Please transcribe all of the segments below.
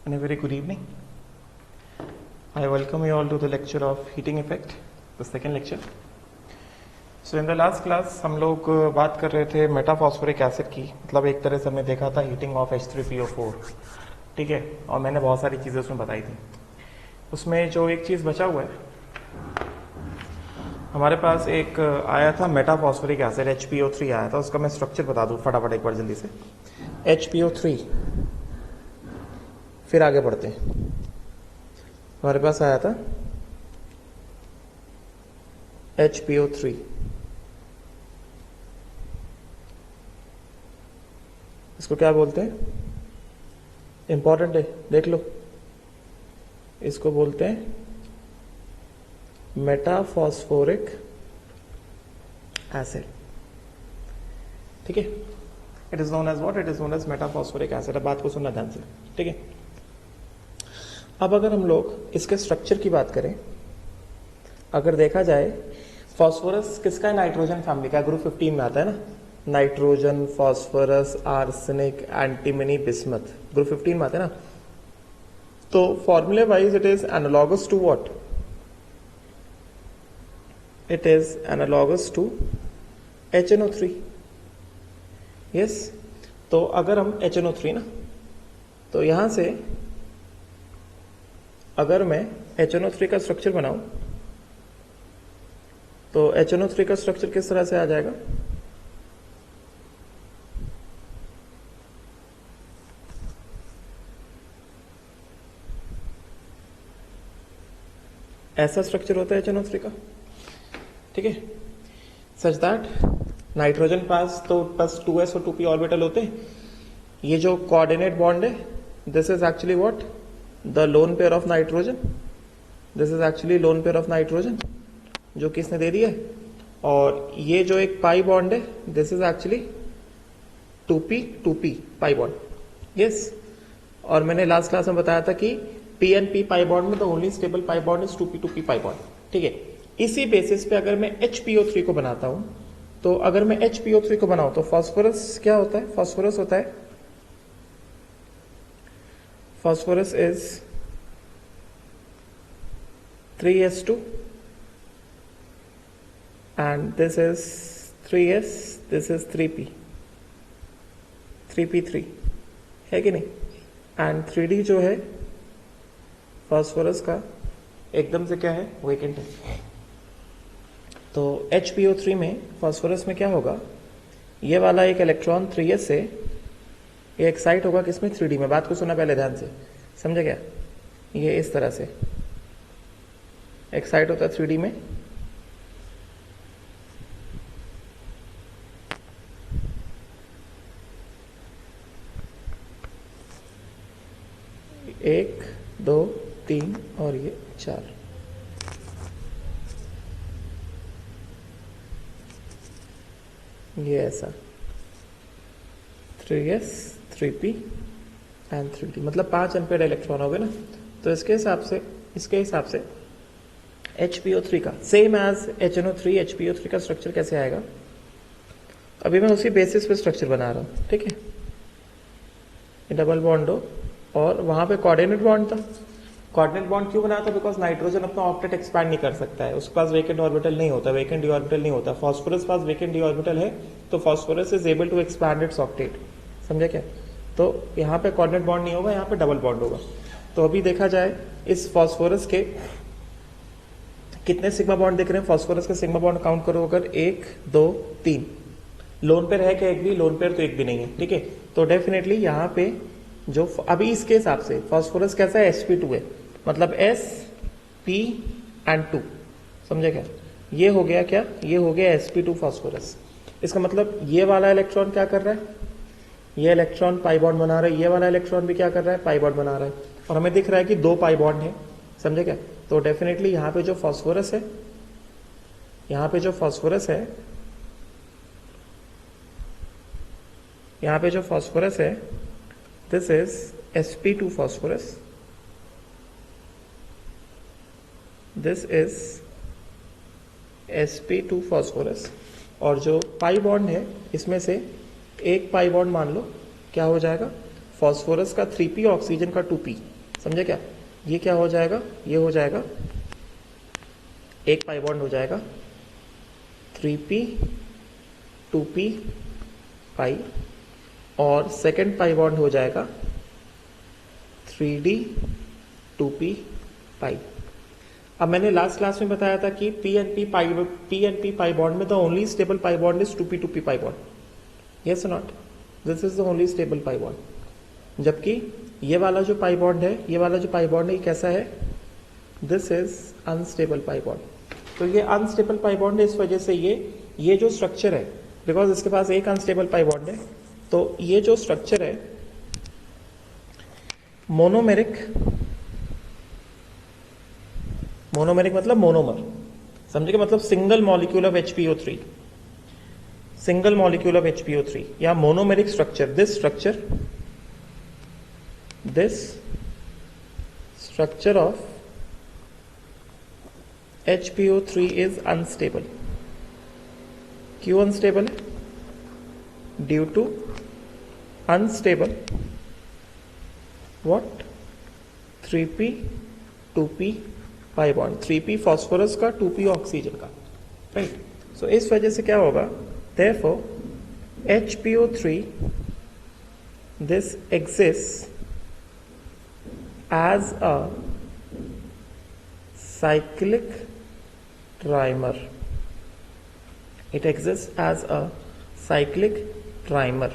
and a very good evening. I welcome you all to the lecture of heating effect, the second lecture. So in the last class हम लोग बात कर रहे थे metaphosphoric acid की, मतलब एक तरह से हमने देखा था हीटिंग ऑफ H3PO4, ठीक है, और मैंने बहुत सारी चीज़ें उसमें बताई थी. उसमें जो एक चीज़ बचा हुआ है, हमारे पास एक आया था मेटाफॉस्फोरिक एसिड HPO3 आया था. उसका मैं स्ट्रक्चर बता दूं फटाफट एक बार जल्दी से. HPO3, फिर आगे बढ़ते हैं. हमारे पास आया था HPO3, इसको क्या बोलते हैं, इंपॉर्टेंट है, देख लो. इसको बोलते हैं मेटाफॉस्फोरिक एसिड, ठीक है. It is known as what? It is known as metaphosphoric acid. अब बात को सुनना ध्यान से, ठीक है. अब अगर हम लोग इसके स्ट्रक्चर की बात करें, अगर देखा जाए, फॉस्फोरस किसका है? नाइट्रोजन फैमिली का, ग्रुप 15 में आता है ना. Nitrogen, phosphorus, arsenic, antimony, bismuth, group 15 में आता है ना. तो फॉर्मूले wise it is analogous to what? It is analogous to HNO3. Yes. तो अगर हम HNO3 ना, तो यहां से अगर मैं HNO3 का स्ट्रक्चर बनाऊं, तो HNO3 का स्ट्रक्चर किस तरह से आ जाएगा? ऐसा स्ट्रक्चर होता है HNO3 का, ठीक है. सच दैट नाइट्रोजन पास तो बस 2s और 2p ऑर्बिटल होते हैं. ये जो कोऑर्डिनेट बॉन्ड है, this is actually what? The lone pair of nitrogen. This is actually lone pair of nitrogen जो किसने दे दिया है. और ये जो एक पाई बॉन्ड है, this is actually 2p pi bond. Yes. और मैंने लास्ट क्लास में बताया था कि p एंड p पाई बॉन्ड में the only stable pi bond is 2p pi bond, ठीक है. इसी बेसिस पे अगर मैं HPO3 को बनाता हूं, तो अगर मैं HPO3 को बनाऊं तो फास्फोरस क्या होता है? फास्फोरस होता है, phosphorus is 3s2 and this is 3s, this is 3p3 है कि नहीं. एंड 3d जो है फास्फोरस का एकदम से क्या है? वेकेंट है. तो HPO3 में फास्फोरस में क्या होगा? ये वाला एक इलेक्ट्रॉन 3s से ये एक्साइट होगा किसमें? 3d में. बात को सुना पहले ध्यान से, समझे क्या? ये इस तरह से एक्साइट होता है 3d में. एक, दो, तीन और ये 4. ये ऐसा 3s 3p एंड 3d, मतलब 5 अनपेड इलेक्ट्रॉन हो गए ना. तो इसके हिसाब से HPO3 का सेम एज HNO3 HPO3 का स्ट्रक्चर कैसे आएगा? अभी मैं उसी बेसिस पे स्ट्रक्चर बना रहा हूं, ठीक है. ये डबल बॉन्ड हो और वहां पे कोऑर्डिनेट बॉन्ड था. कोऑर्डिनेट बॉन्ड क्यों बनाया था? बिकॉज नाइट्रोजन अपना ऑक्टेट एक्सपैंड नहीं कर सकता है, उसके पास वेकेंट ऑर्बिटल नहीं होता, वेकेंट डी ऑर्बिटल नहीं होता. फास्फोरस पास वेकेंट डी ऑर्बिटल है, तो phosphorus is able to expand its octet. समझे क्या? तो यहाँ पे कोऑर्डिनेट बॉन्ड नहीं होगा, यहाँ पे डबल बॉन्ड होगा. तो अभी देखा जाए इस फास्फोरस के कितने सिग्मा बॉन्ड दिख रहे हैं? फास्फोरस का सिग्मा बॉन्ड काउंट करो, अगर 1 2 3. लोन पेयर है क्या? एक भी लोन पेयर तो एक भी नहीं है, ठीक है. तो डेफिनेटली यहाँ पे जो अभी इसके हिसाब से फास्फोरस कैसा है? sp2 है, मतलब S P एंड 2. समझे क्या? ये हो गया क्या? ये हो गया sp2 फास्फोरस. इसका मतलब ये वाला इलेक्ट्रॉन क्या कर रहा है? ये इलेक्ट्रॉन पाई बॉन्ड बना रहा है, ये वाला इलेक्ट्रॉन भी क्या कर रहा है? पाई बॉन्ड बना रहा है. और हमें दिख रहा है कि 2 पाई बॉन्ड है. समझे क्या? तो डेफिनेटली यहाँ पे जो फास्फोरस है, यहाँ पे जो फास्फोरस है, यहाँ पे जो फास्फोरस है, this is sp2 phosphorus. This is sp2 phosphorus. और जो पाई बॉन्ड है इसमें से एक पाई बॉन्ड मान लो क्या हो जाएगा? फास्फोरस का 3p, ऑक्सीजन का 2p. समझे क्या? ये क्या हो जाएगा, ये हो जाएगा एक पाई बॉन्ड हो जाएगा 3p 2p पाई, और सेकेंड पाई बॉन्ड हो जाएगा 3d 2p पाई। अब मैंने लास्ट क्लास में बताया था कि p and p pi bond में the only stable pi bond is 2p 2p pi bond, yes not, this is the only stable pi bond. जबकि ये वाला जो पाई बॉन्ड है, ये वाला जो पाई बॉन्ड है, ये कैसा है, this is unstable pi bond. तो ये अनस्टेबल पाई बॉन्ड है, इस वजह से ये जो स्ट्रक्चर है, बिकॉज इसके पास एक अनस्टेबल पाई बॉन्ड है, तो ये जो स्ट्रक्चर है मोनोमेरिक मतलब मोनोमर, समझे, मतलब single molecule of HPO3, single molecule of HPO3 या monomeric structure. This structure of HPO3 is unstable. क्यों अनस्टेबल है? Due to unstable what, 3p 2p pi bond, 3p phosphorus का 2p ऑक्सीजन का, right. सो इस वजह से क्या होगा, therefore HPO3 this exists as a cyclic trimer. It exists as a cyclic trimer.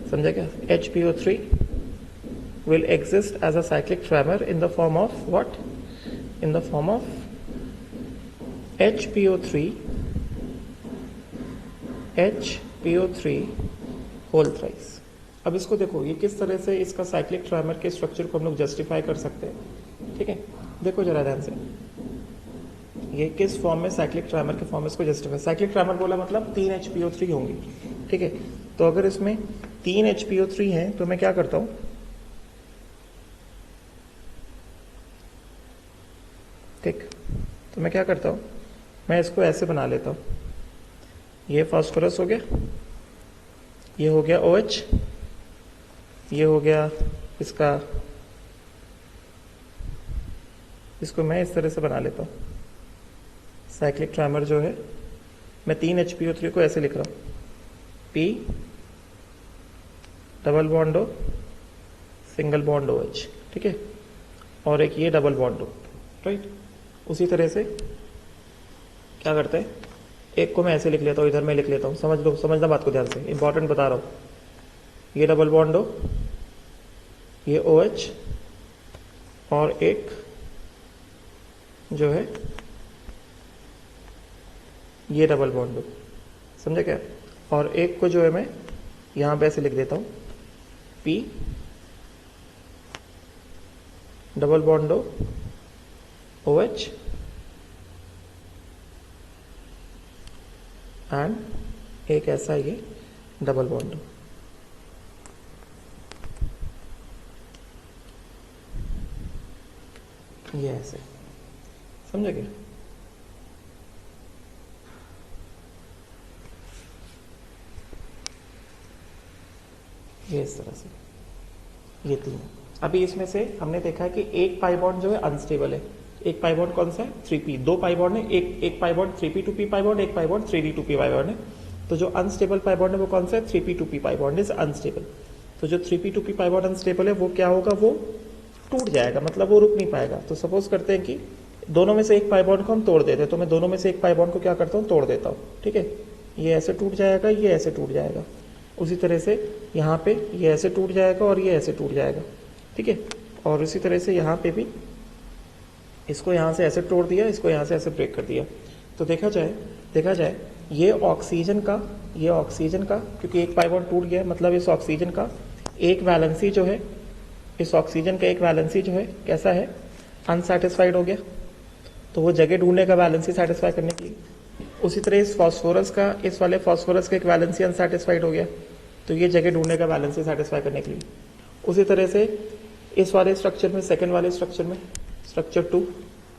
समझा क्या? HPO3 will exist as a cyclic trimer in the form of what? In the form of HPO3 whole thrice. अब इसको देखो, ये किस तरह से इसका साइक्लिक ट्राइमर के स्ट्रक्चर को हम लोग जस्टिफाई कर सकते हैं, ठीक है। देखो जरा ध्यान से, ये किस फॉर्म में साइक्लिक ट्राइमर के फॉर्म में इसको जस्टिफाई, साइक्लिक ट्राइमर बोला मतलब 3 HPO3 होंगी, ठीक है। तो अगर इसमें 3 HPO3 हैं तो मैं क्या करता हूं, ठीक, तो मैं क्या करता हूं, मैं इसको ऐसे बना लेता हूं, ये फास्फोरस हो गया, ये हो गया OH, ये हो गया इसका, इसको मैं इस तरह से बना लेता हूं। साइक्लिक ट्राइमर जो है, मैं 3 HPO3 को ऐसे लिख रहा हूं, P double bond O single bond OH, ठीक है, और एक ये डबल बॉन्ड O, राइट। उसी तरह से क्या करते हैं, एक को मैं ऐसे लिख लेता हूँ, इधर मैं लिख लेता हूँ, समझ लो, समझना बात को ध्यान से, इंपॉर्टेंट बता रहा हूँ। ये डबल बॉन्ड O, ये OH, और एक जो है ये डबल बॉन्ड O, समझा क्या? और एक को जो है मैं यहाँ पे ऐसे लिख देता हूँ, P double bond O OH and एक ऐसा ये डबल बॉन्ड, ये ऐसे, समझे क्या? ये इस तरह से, ये 3। अभी इसमें से हमने देखा है कि एक पाई बॉन्ड जो है अनस्टेबल है। एक पाई बॉन्ड कौन सा है? 3p। 2 पाई बॉन्ड है, एक pi bond 3p 2p pi bond, एक pi bond 3d 2p pi bond है। तो जो अनस्टेबल पाई बॉन्ड है वो कौन सा है? 3p 2p pi bond is unstable. तो जो 3p 2p pi bond unstable है वो क्या होगा? वो टूट जाएगा, मतलब वो रुक नहीं पाएगा। तो सपोज करते हैं कि दोनों में से एक पाई बॉन्ड को हम तोड़ देते हैं, तो मैं दोनों में से एक पाई बॉन्ड को क्या करता हूँ? तोड़ देता हूँ, ठीक है। ये ऐसे टूट जाएगा, ये ऐसे टूट जाएगा। उसी तरह से यहाँ पे ये ऐसे टूट जाएगा और ये ऐसे टूट जाएगा, ठीक है। और उसी तरह से यहाँ पे भी इसको यहाँ से ऐसे तोड़ दिया, इसको यहाँ से ऐसे ब्रेक कर दिया। तो देखा जाए ये ऑक्सीजन का क्योंकि एक पाई बॉन्ड टूट गया, मतलब इस ऑक्सीजन का एक वैलेंसी जो है, कैसा है? अनसैटिस्फाइड हो गया। तो वो जगह ढूंढने का वैलेंसी सेटिस्फाई करने के लिए। उसी तरह इस फास्फोरस का, इस वाले फास्फोरस का एक वैलेंसी अनसैटिस्फाइड हो गया, तो ये जगह ढूंढने का वैलेंसी सेटिस्फाई करने के लिए। उसी तरह से इस वाले स्ट्रक्चर में, सेकंड वाले स्ट्रक्चर में, स्ट्रक्चर 2,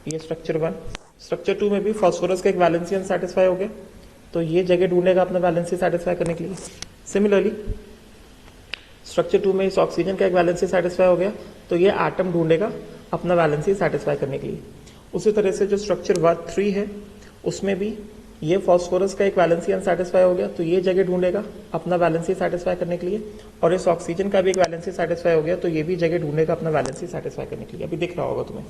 ये स्ट्रक्चर 1, स्ट्रक्चर 2 में भी फास्फोरस का एक वैलेंसी अनसैटिस्फाई हो गया, तो ये जगह ढूंढेगा अपना वैलेंसी सेटिस्फाई करने के लिए। सिमिलरली स्ट्रक्चर 2 में इस ऑक्सीजन का एक वैलेंसी सेटिस्फाई हो गया, तो ये एटम ढूंढेगा अपना वैलेंसी सेटिस्फाई करने के लिए। उसी तरह से जो स्ट्रक्चर वर्क 3 है उसमें भी ये फॉस्फोरस का एक वैलेंसी अनसेटिस्फाई हो गया, तो ये जगह ढूंढेगा अपना वैलेंसी सेटिस्फाई करने के लिए, और इस ऑक्सीजन का भी एक वैलेंसी सेटिस्फाई हो गया, तो ये भी जगह ढूंढेगा अपना वैलेंसी सेटिस्फाई करने के लिए। अभी दिख रहा होगा तुम्हें,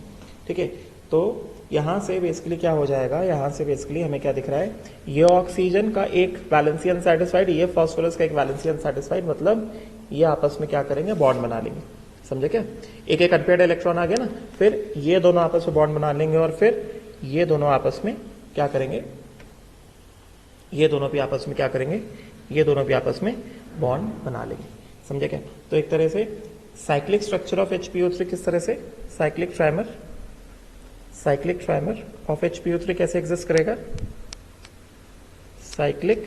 ठीक है। तो यहाँ से बेसिकली क्या हो जाएगा, यहाँ से बेसिकली हमें क्या दिख रहा है, ये ऑक्सीजन का एक वैलेंसी अनसेटिस्फाइड, ये फॉस्फोरस का एक वैलेंसी अनसेटिस्फाइड, मतलब ये आपस में क्या करेंगे, बॉन्ड बना लेंगे। समझे क्या, एक एक अनपेयर्ड इलेक्ट्रॉन आ गया ना, फिर ये दोनों आपस में बॉन्ड बना लेंगे, और फिर ये दोनों आपस में क्या करेंगे, ये दोनों भी आपस में क्या करेंगे, ये दोनों भी आपस में बॉन्ड बना लेंगे। समझे क्या। तो एक तरह से साइक्लिक स्ट्रक्चर ऑफ HPO3 किस तरह से, साइक्लिक ट्राइमर ऑफ HPO3 कैसे एग्जिस्ट करेगा, cyclic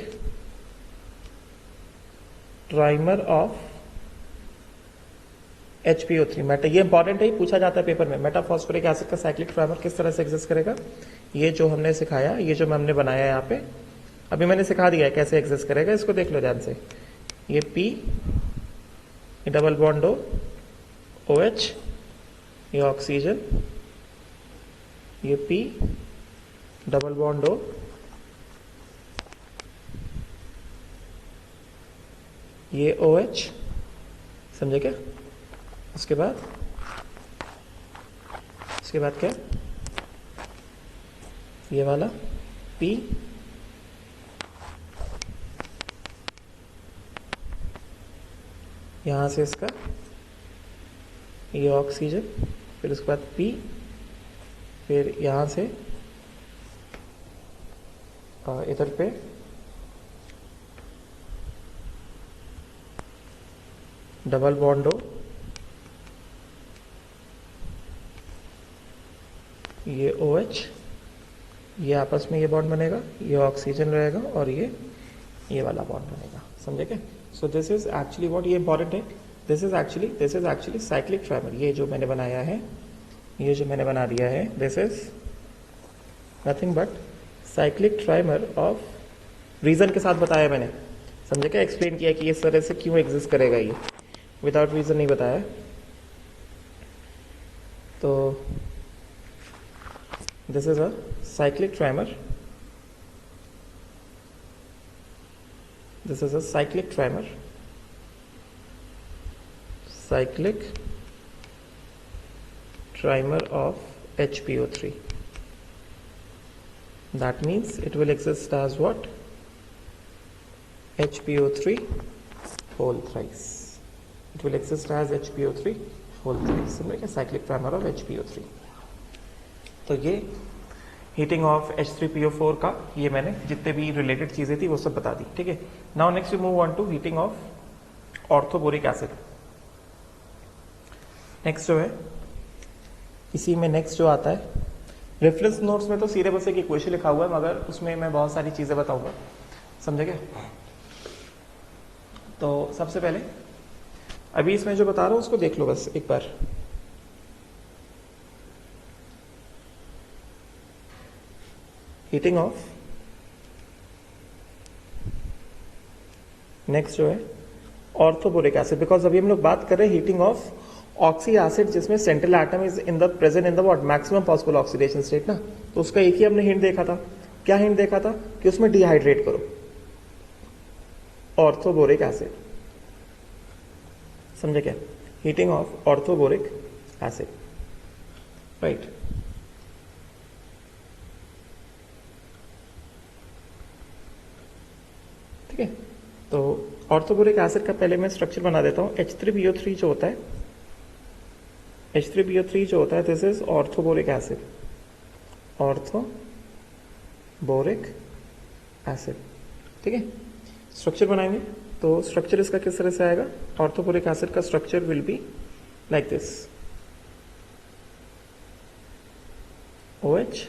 trimer of HPO3 Meta, ये इंपॉर्टेंट है, पूछा जाता है पेपर में, मेटाफॉस्फोरिक एसिड का साइक्लिक ट्राइमर किस तरह से एग्जिस्ट करेगा। ये जो हमने सिखाया, ये जो हमने बनाया है यहाँ पे, अभी मैंने सिखा दिया है कैसे एग्जिस्ट करेगा, इसको देख लो ध्यान से। ये P, ये डबल बॉन्ड OH, ये ऑक्सीजन, ये P डबल बॉन्ड O, ये OH, समझे क्या। उसके बाद क्या, ये वाला P, यहां से इसका ये ऑक्सीजन, फिर उसके बाद P, फिर यहां से इधर पे डबल बॉन्ड O, ये OH, ये आपस में ये बॉन्ड बनेगा, ये ऑक्सीजन रहेगा, और ये वाला बॉन्ड बनेगा। समझे क्या। So this is actually what, ये इंपॉर्टेंट है, this is actually cyclic trimer. ये जो मैंने बनाया है, ये जो मैंने बना दिया है, this is nothing but cyclic trimer of, reason के साथ बताया मैंने, समझे क्या, एक्सप्लेन किया कि इस तरह से क्यों एग्जिस्ट करेगा, ये विदाउट रीजन नहीं बताया। तो this is a cyclic trimer, this is a cyclic trimer of HPO3. That means it will exist as what, HPO3 whole thrice. It will exist as HPO3 whole thrice. समझे क्या, cyclic trimer of HPO3। तो ये heating of H3PO4 का, ये मैंने जितने भी related चीजें थी वो सब बता दी, ठीक है। Now next we move on to heating of orthoboric acid. Next जो है, इसी में नेक्स्ट जो आता है, रेफरेंस नोट्स में तो सीधे बस एक इक्वेशन लिखा हुआ है, मगर उसमें मैं बहुत सारी चीजें बताऊंगा, समझे क्या। तो सबसे पहले अभी इसमें जो बता रहा हूं उसको देख लो बस एक बार। हीटिंग ऑफ, नेक्स्ट जो है ऑर्थोबोरिक एसिड, बिकॉज अभी हम लोग बात कर रहे हैं हीटिंग ऑफ ऑक्सी एसिड, जिसमें central atom is in the present in the what, maximum possible oxidation state ना। तो उसका एक ही हमने हिंट देखा था, क्या हिंट देखा था, कि उसमें डिहाइड्रेट करो ऑर्थोबोरिक एसिड, समझे क्या, heating of orthoboric acid, right. ठीक है, तो ऑर्थोबोरिक एसिड का पहले मैं स्ट्रक्चर बना देता हूं। H3PO3 जो होता है, H3PO3 जो होता है, this is orthoboric acid, orthoboric acid, ठीक है। स्ट्रक्चर बनाएंगे तो स्ट्रक्चर इसका किस तरह से आएगा, ऑर्थोबोरिक एसिड का structure will be like this, OH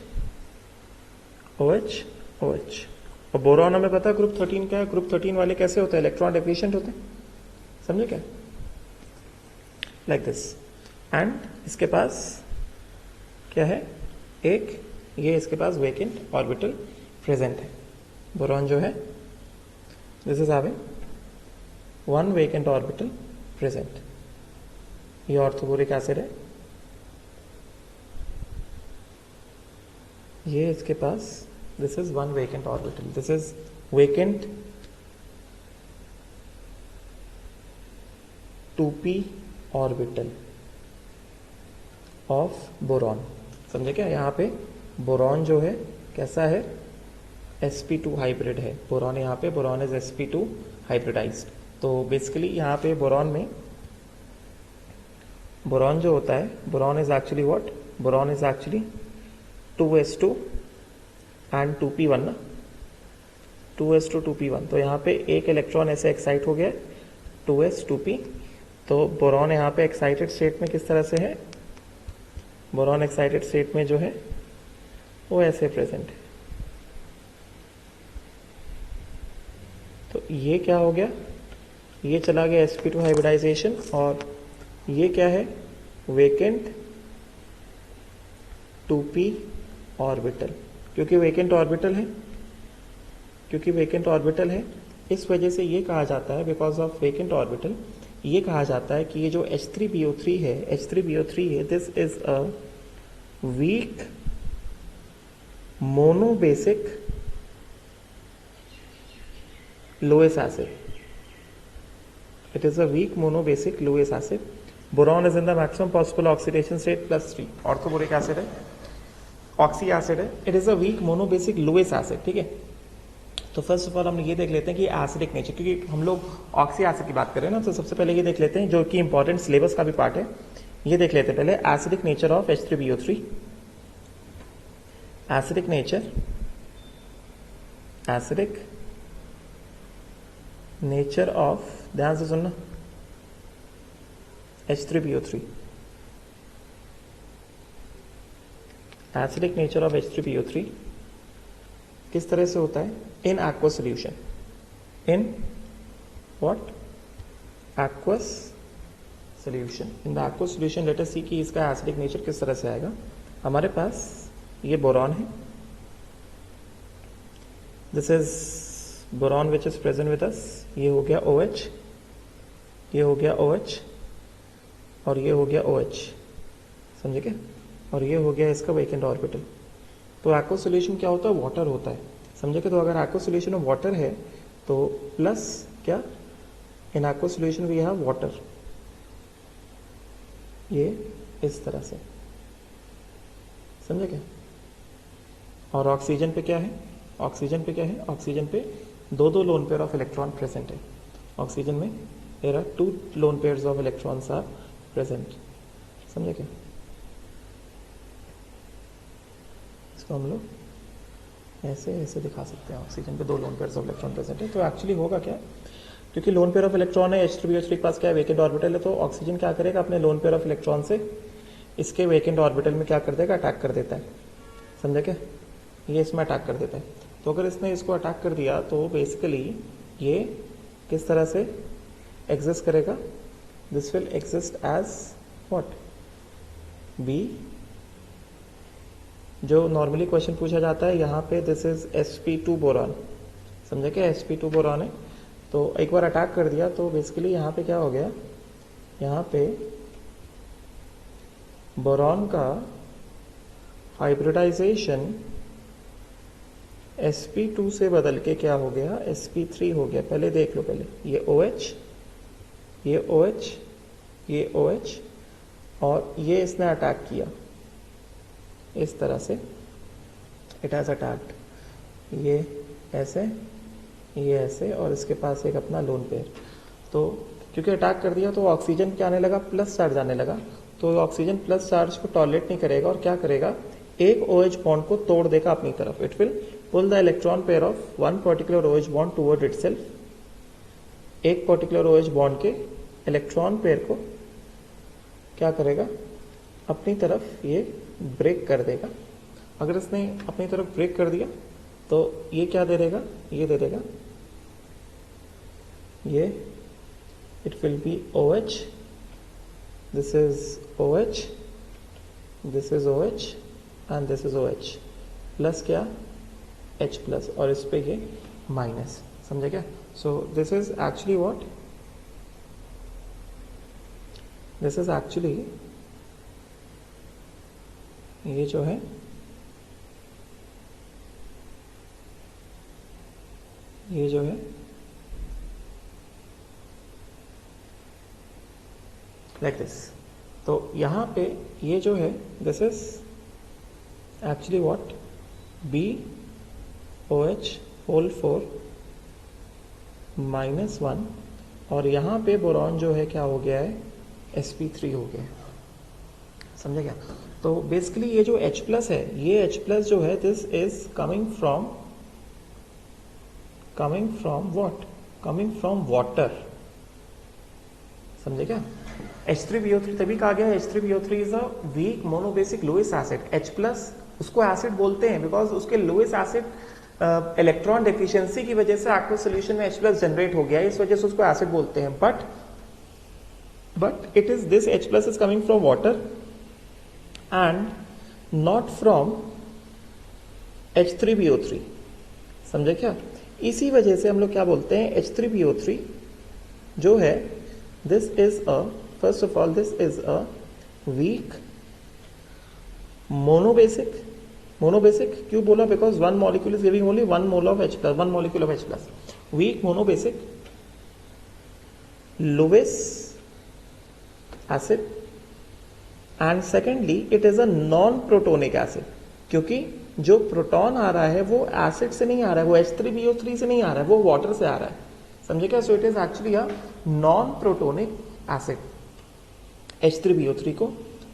OH OH। और बोरॉन हमें पता है ग्रुप 13 क्या है, ग्रुप 13 वाले कैसे होते हैं, इलेक्ट्रॉन डेफिशिएंट होते हैं, समझे क्या, लाइक दिस। एंड इसके पास क्या है, एक ये इसके पास वेकेंट ऑर्बिटल प्रेजेंट है। बोरॉन जो है, this is having one vacant orbital present, ये ऑर्थोबोरिक एसिड है, ये इसके पास this is one vacant orbital, this is vacant 2p orbital of boron. समझे क्या? यहाँ पे बोरॉन जो है कैसा है, sp2 हाइब्रिड है। बोरॉन यहाँ पे बोरॉन इज sp2 हाइब्रिडाइज्ड। तो बेसिकली यहाँ पे बोरॉन में बोरॉन जो होता है, boron is actually what, boron is actually 2s2 and 2p1 ना, 2s2 2p1। तो यहाँ पे एक इलेक्ट्रॉन ऐसे एक्साइट हो गया 2s 2p। तो बोरॉन यहाँ पे एक्साइटेड स्टेट में किस तरह से है, बोरॉन एक्साइटेड स्टेट में जो है वो ऐसे प्रेजेंट है। तो ये क्या हो गया, ये चला गया sp2 हाइब्रिडाइजेशन, और ये क्या है, वेकेंट 2p ऑर्बिटल। क्योंकि वेकेंट ऑर्बिटल है, क्योंकि वेकेंट ऑर्बिटल है, इस वजह से ये कहा जाता है, बिकॉज ऑफ वेकेंट ऑर्बिटल, ये कहा जाता है कि ये जो H3BO3 है, H3BO3 है, this is a weak monobasic Lewis acid. It is a weak monobasic Lewis acid. Boron is in the maximum possible oxidation state +3. Orthoboric acid है, ऑक्सी एसिड है, it is a weak monobasic Lewis acid. ठीक है, तो first of all हम ये देख लेते हैं कि एसिडिक नेचर, क्योंकि हम लोग ऑक्सी एसिड की बात कर रहे हैं ना, तो सबसे पहले ये देख लेते हैं जो कि इंपॉर्टेंट सिलेबस का भी पार्ट है, ये देख लेते हैं पहले acidic nature of H3BO3। Acidic nature, acidic nature of, ध्यान से सुनना, H3BO3, acidic nature of H3BO3 किस तरह से होता है, in aqueous solution, in what, aqueous solution. In the aqueous solution let us see कि इसका एसिडिक नेचर किस तरह से आएगा। हमारे पास ये बोरॉन है, this is boron which is present with us, ये हो गया OH, ये हो गया OH, और ये हो गया OH, समझे क्या, और ये हो गया इसका वेकेंट ऑर्बिटल। तो एक्वस सॉल्यूशन क्या होता है, वाटर होता है, समझे क्या। तो अगर एक्वस सॉल्यूशन में वाटर है तो प्लस क्या, in aqueous solution we have water, ये इस तरह से, समझे क्या। और ऑक्सीजन पे क्या है, ऑक्सीजन पे क्या है, ऑक्सीजन पे दो दो lone pair of electron present है। ऑक्सीजन में there are 2 lone pairs of electrons are present, समझे क्या। इसको हम लोग ऐसे ऐसे दिखा सकते हैं, ऑक्सीजन पे 2 lone pairs of electron present है। तो एक्चुअली होगा क्या, क्योंकि लोन पेयर ऑफ इलेक्ट्रॉन है, H3BO3 के पास क्या है, वेकेंट ऑर्बिटल है, तो ऑक्सीजन क्या करेगा, अपने लोन पेयर ऑफ इलेक्ट्रॉन से इसके वेकेंट ऑर्बिटल में क्या कर देगा, अटैक कर देता है, समझे क्या, ये इसमें अटैक कर देता है। तो अगर इसने इसको अटैक कर दिया तो बेसिकली ये किस तरह से एग्जिस्ट करेगा, this will exist as what, B. जो नॉर्मली क्वेश्चन पूछा जाता है यहाँ पे, दिस इज sp2 बोरॉन, समझे क्या, sp2 बोरॉन है। तो एक बार अटैक कर दिया तो बेसिकली यहाँ पे क्या हो गया, यहाँ पे बोरॉन का हाइब्रिडाइजेशन sp2 से बदल के क्या हो गया, sp3 हो गया। पहले देख लो, पहले ये OH, ये OH, ये OH, और ये इसने अटैक किया इस तरह से, इट हैज अटैक्ड, ये ऐसे, ये ऐसे, और इसके पास एक अपना लोन पेयर। तो क्योंकि अटैक कर दिया तो ऑक्सीजन क्या आने लगा, प्लस चार्ज आने लगा। तो ऑक्सीजन प्लस चार्ज को टॉलरेट नहीं करेगा, और क्या करेगा, एक OH बॉन्ड को तोड़ देगा अपनी तरफ। It will pull the electron pair of one particular OH bond toward itself. एक पर्टिकुलर OH बॉन्ड के इलेक्ट्रॉन पेयर को क्या करेगा, अपनी तरफ ये ब्रेक कर देगा। अगर इसने अपनी तरफ ब्रेक कर दिया तो ये क्या दे देगा, ये दे देगा, ये it will be OH, this is OH, this is OH and this is OH, plus क्या, H प्लस, और इस पे ये माइनस, समझे क्या। So this is actually what, this is actually, ये जो है लाइक दिस। तो यहां पे ये जो है this is actually what, BOH whole 4 -1, और यहां पे बोरॉन जो है क्या हो गया है, sp3 हो गया है। समझे क्या? तो बेसिकली ये जो H प्लस है, ये H प्लस जो है this is coming from what, coming from water. समझे क्या? H3BO3 तभी कहा गया है H3BO3 is a weak monobasic Lewis acid. H plus उसको एसिड बोलते हैं बिकॉज उसके लुईस एसिड इलेक्ट्रॉन डेफिशिएंसी की वजह से एक्वस सोल्यूशन में H प्लस जनरेट हो गया है, इस वजह से उसको एसिड बोलते हैं। But it is this H plus is coming from water and not from H3BO3। समझे क्या? इसी वजह से हम लोग क्या बोलते हैं, H3BO3 जो है this is a, first of all this is a weak monobasic क्यों बोला? Because one molecule is giving only one mole of H plus, one molecule of H plus. Weak monobasic Lewis acid, and secondly it is a non protonic acid, क्योंकि जो proton आ रहा है वो acid से नहीं आ रहा है, वो H3BO3 से नहीं आ रहा है, वो वाटर से आ रहा है। समझे क्या? So it is actually a non protonic acid. H3BO3 को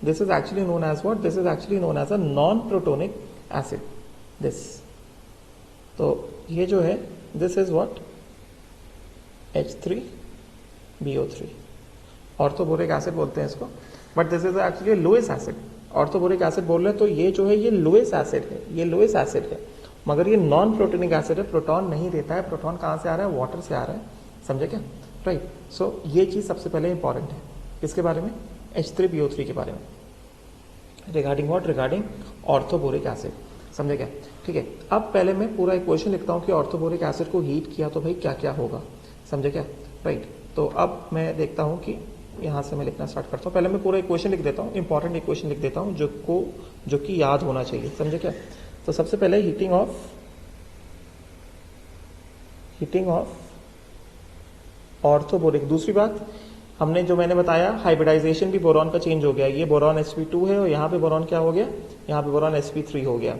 this is actually known as what, this is actually known as a non protonic acid this. तो ये जो है this is what, H3BO3 orthoboric acid बोलते हैं इसको, but this is actually Lewis acid. Orthoboric acid बोल रहे हैं तो ये जो है ये लुईस एसिड है, ये लुईस एसिड है, मगर ये नॉन प्रोटोनिक एसिड है, प्रोटॉन नहीं देता है। प्रोटॉन कहां से आ रहा है? वाटर से आ रहा है। समझे क्या? राइट। सो ये चीज सबसे पहले इंपॉर्टेंट है किसके बारे में, H3BO3 के बारे में, regarding what, regarding orthoboric acid. समझे क्या? ठीक है। अब पहले मैं पूरा इक्वेशन लिखता हूं कि ऑर्थोबोरिक एसिड को हीट किया तो भाई क्या क्या होगा। समझे क्या? राइट। तो अब मैं देखता हूं कि यहां से मैं लिखना स्टार्ट करता हूं। पहले मैं पूरा इक्वेशन लिख देता हूं, इंपॉर्टेंट इक्वेशन लिख देता हूं जो कि याद होना चाहिए। समझे क्या? तो सबसे पहले हीटिंग ऑफ ऑर्थोबोरिक। दूसरी बात हमने जो मैंने बताया, हाइब्रिडाइजेशन भी बोरॉन का चेंज हो गया। ये बोरॉन sp2 है और यहाँ पे बोरॉन क्या हो गया, यहाँ पे बोरॉन sp3 हो गया।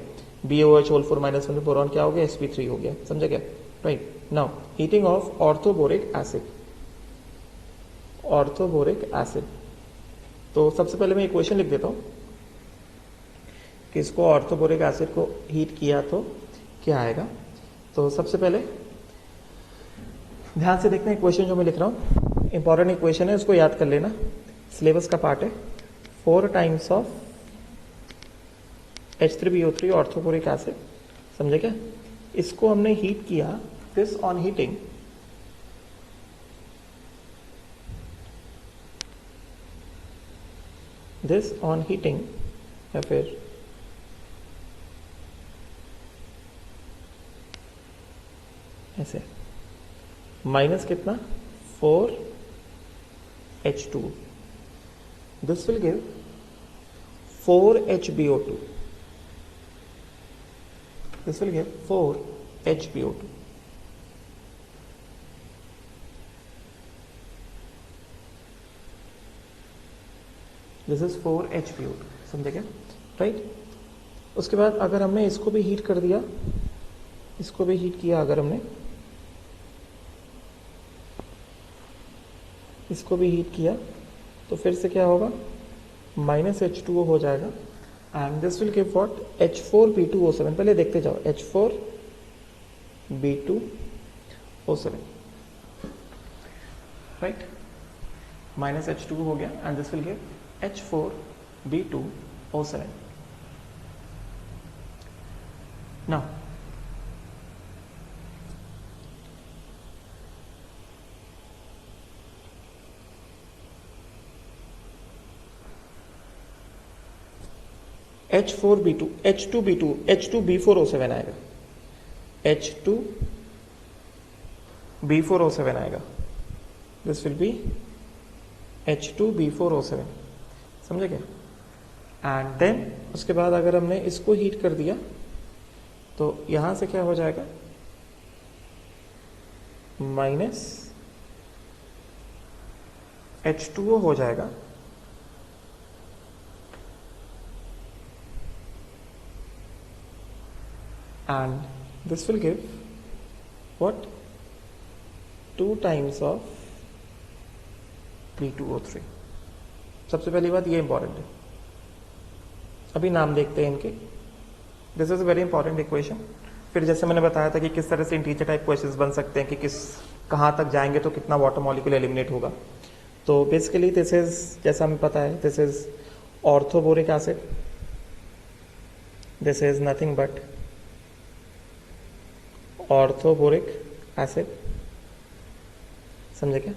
BOH होल 4 -1 में बोरॉन क्या हो गया, sp3 हो गया। समझे क्या? Right. Now heating of orthoboric acid, तो सबसे पहले मैं इक्वेशन लिख देता हूं कि इसको ऑर्थोबोरिक एसिड को हीट किया तो क्या आएगा। तो सबसे पहले ध्यान से देखते हैं इक्वेशन जो मैं लिख रहा हूं, इंपॉर्टेंट इक्वेशन है, उसको याद कर लेना, सिलेबस का पार्ट है। 4 times of H3BO3 orthoboric acid. समझे क्या? इसको हमने हीट किया, दिस ऑन हीटिंग या फिर ऐसे माइनस कितना 4H2, this will give 4HBO2, this will give 4HBO2. This is 4HBO2. समझे क्या? राइट। उसके बाद अगर हमने इसको भी हीट कर दिया, इसको भी हीट किया, अगर हमने इसको भी हीट किया तो फिर से क्या होगा, -H2O हो जाएगा। And this will give what, H4B2O7। पहले देखते जाओ, H4B2O7, राइट, -H2 हो गया, and this will give H4B2O7। Now H2B4O7 आएगा, H2B4O7 आएगा। दिस विल बी H2B4O7, समझे क्या? एंड देन उसके बाद अगर हमने इसको हीट कर दिया तो यहां से क्या हो जाएगा, माइनस H2O हो जाएगा, and this will give what, 2 times of B2O3। सबसे पहली बात ये इंपॉर्टेंट है, अभी नाम देखते हैं इनके। This is a very important equation. फिर जैसे मैंने बताया था कि किस तरह से इंटीजर टाइप क्वेश्चंस बन सकते हैं कि कहाँ तक जाएंगे तो कितना वाटर मॉलिक्यूल एलिमिनेट होगा। तो बेसिकली दिस इज, जैसा हमें पता है, this is orthoboric acid, this is nothing but orthoboric acid, समझे क्या?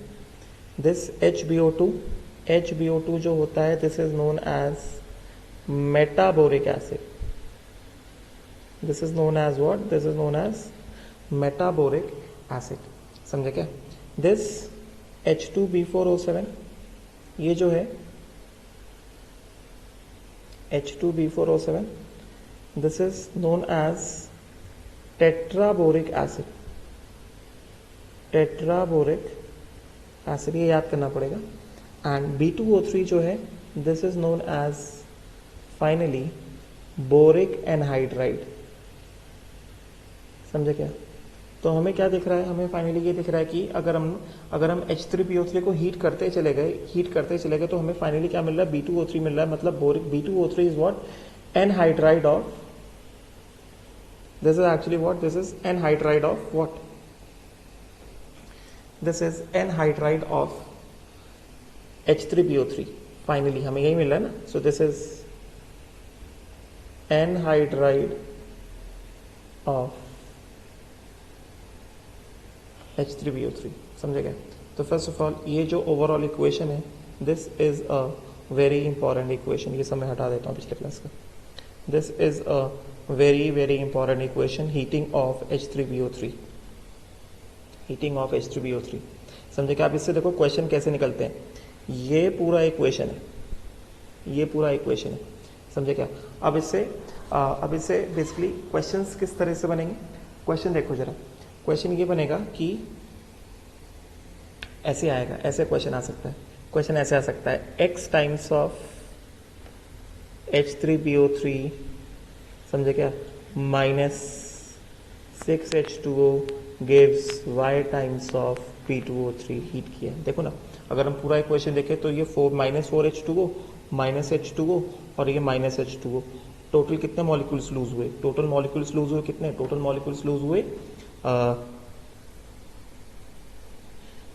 दिस HbO2 जो होता है, this is known as metaboric acid. This is known as what? This is known as metaboric acid, समझे क्या? दिस H2B4O7 ये जो है H2B4O7, this is known as tetraboric acid. Tetraboric acid, ये याद करना पड़ेगा। एंड B2O3 जो है, this is known as finally boric anhydride, समझे क्या? तो हमें क्या दिख रहा है? हमें फाइनली ये दिख रहा है कि अगर हम H3PO3 को हीट करते चले गए तो हमें फाइनली क्या मिल रहा है? B2O3 मिल रहा है। मतलब boric B2O3 is what? Anhydride of, this is actually what? This is anhydride of what? This is anhydride of H3PO3। Finally हमें यही मिल रहा है ना। सो this is anhydride of H3PO3, समझे क्या? तो फर्स्ट ऑफ ऑल ये जो ओवरऑल इक्वेशन है, this is a very important equation. ये सब मैं हटा देता हूँ पिछले क्लास का। This is a very very important equation, heating of H3PO3, heating of H3PO3, समझे क्या? आप इससे देखो क्वेश्चन कैसे निकलते हैं। ये पूरा इक्वेशन है, ये पूरा इक्वेशन है, समझे क्या? अब इससे बेसिकली क्वेश्चंस किस तरह से बनेंगे? क्वेश्चन देखो जरा, क्वेश्चन ये बनेगा कि ऐसे आएगा, ऐसे क्वेश्चन आ सकता है। क्वेश्चन ऐसे आ सकता है, x टाइम्स ऑफ H3PO3, समझे क्या, -6H2O gives y times of P2O3 heat किया। देखो ना, अगर हम पूरा इक्वेशन देखें तो ये -4H2O -H2O और ये -H2O, टोटल कितने मॉलिक्यूल्स लूज हुए? टोटल मॉलिक्यूल्स लूज हुए कितने? टोटल मॉलिक्यूल्स लूज हुए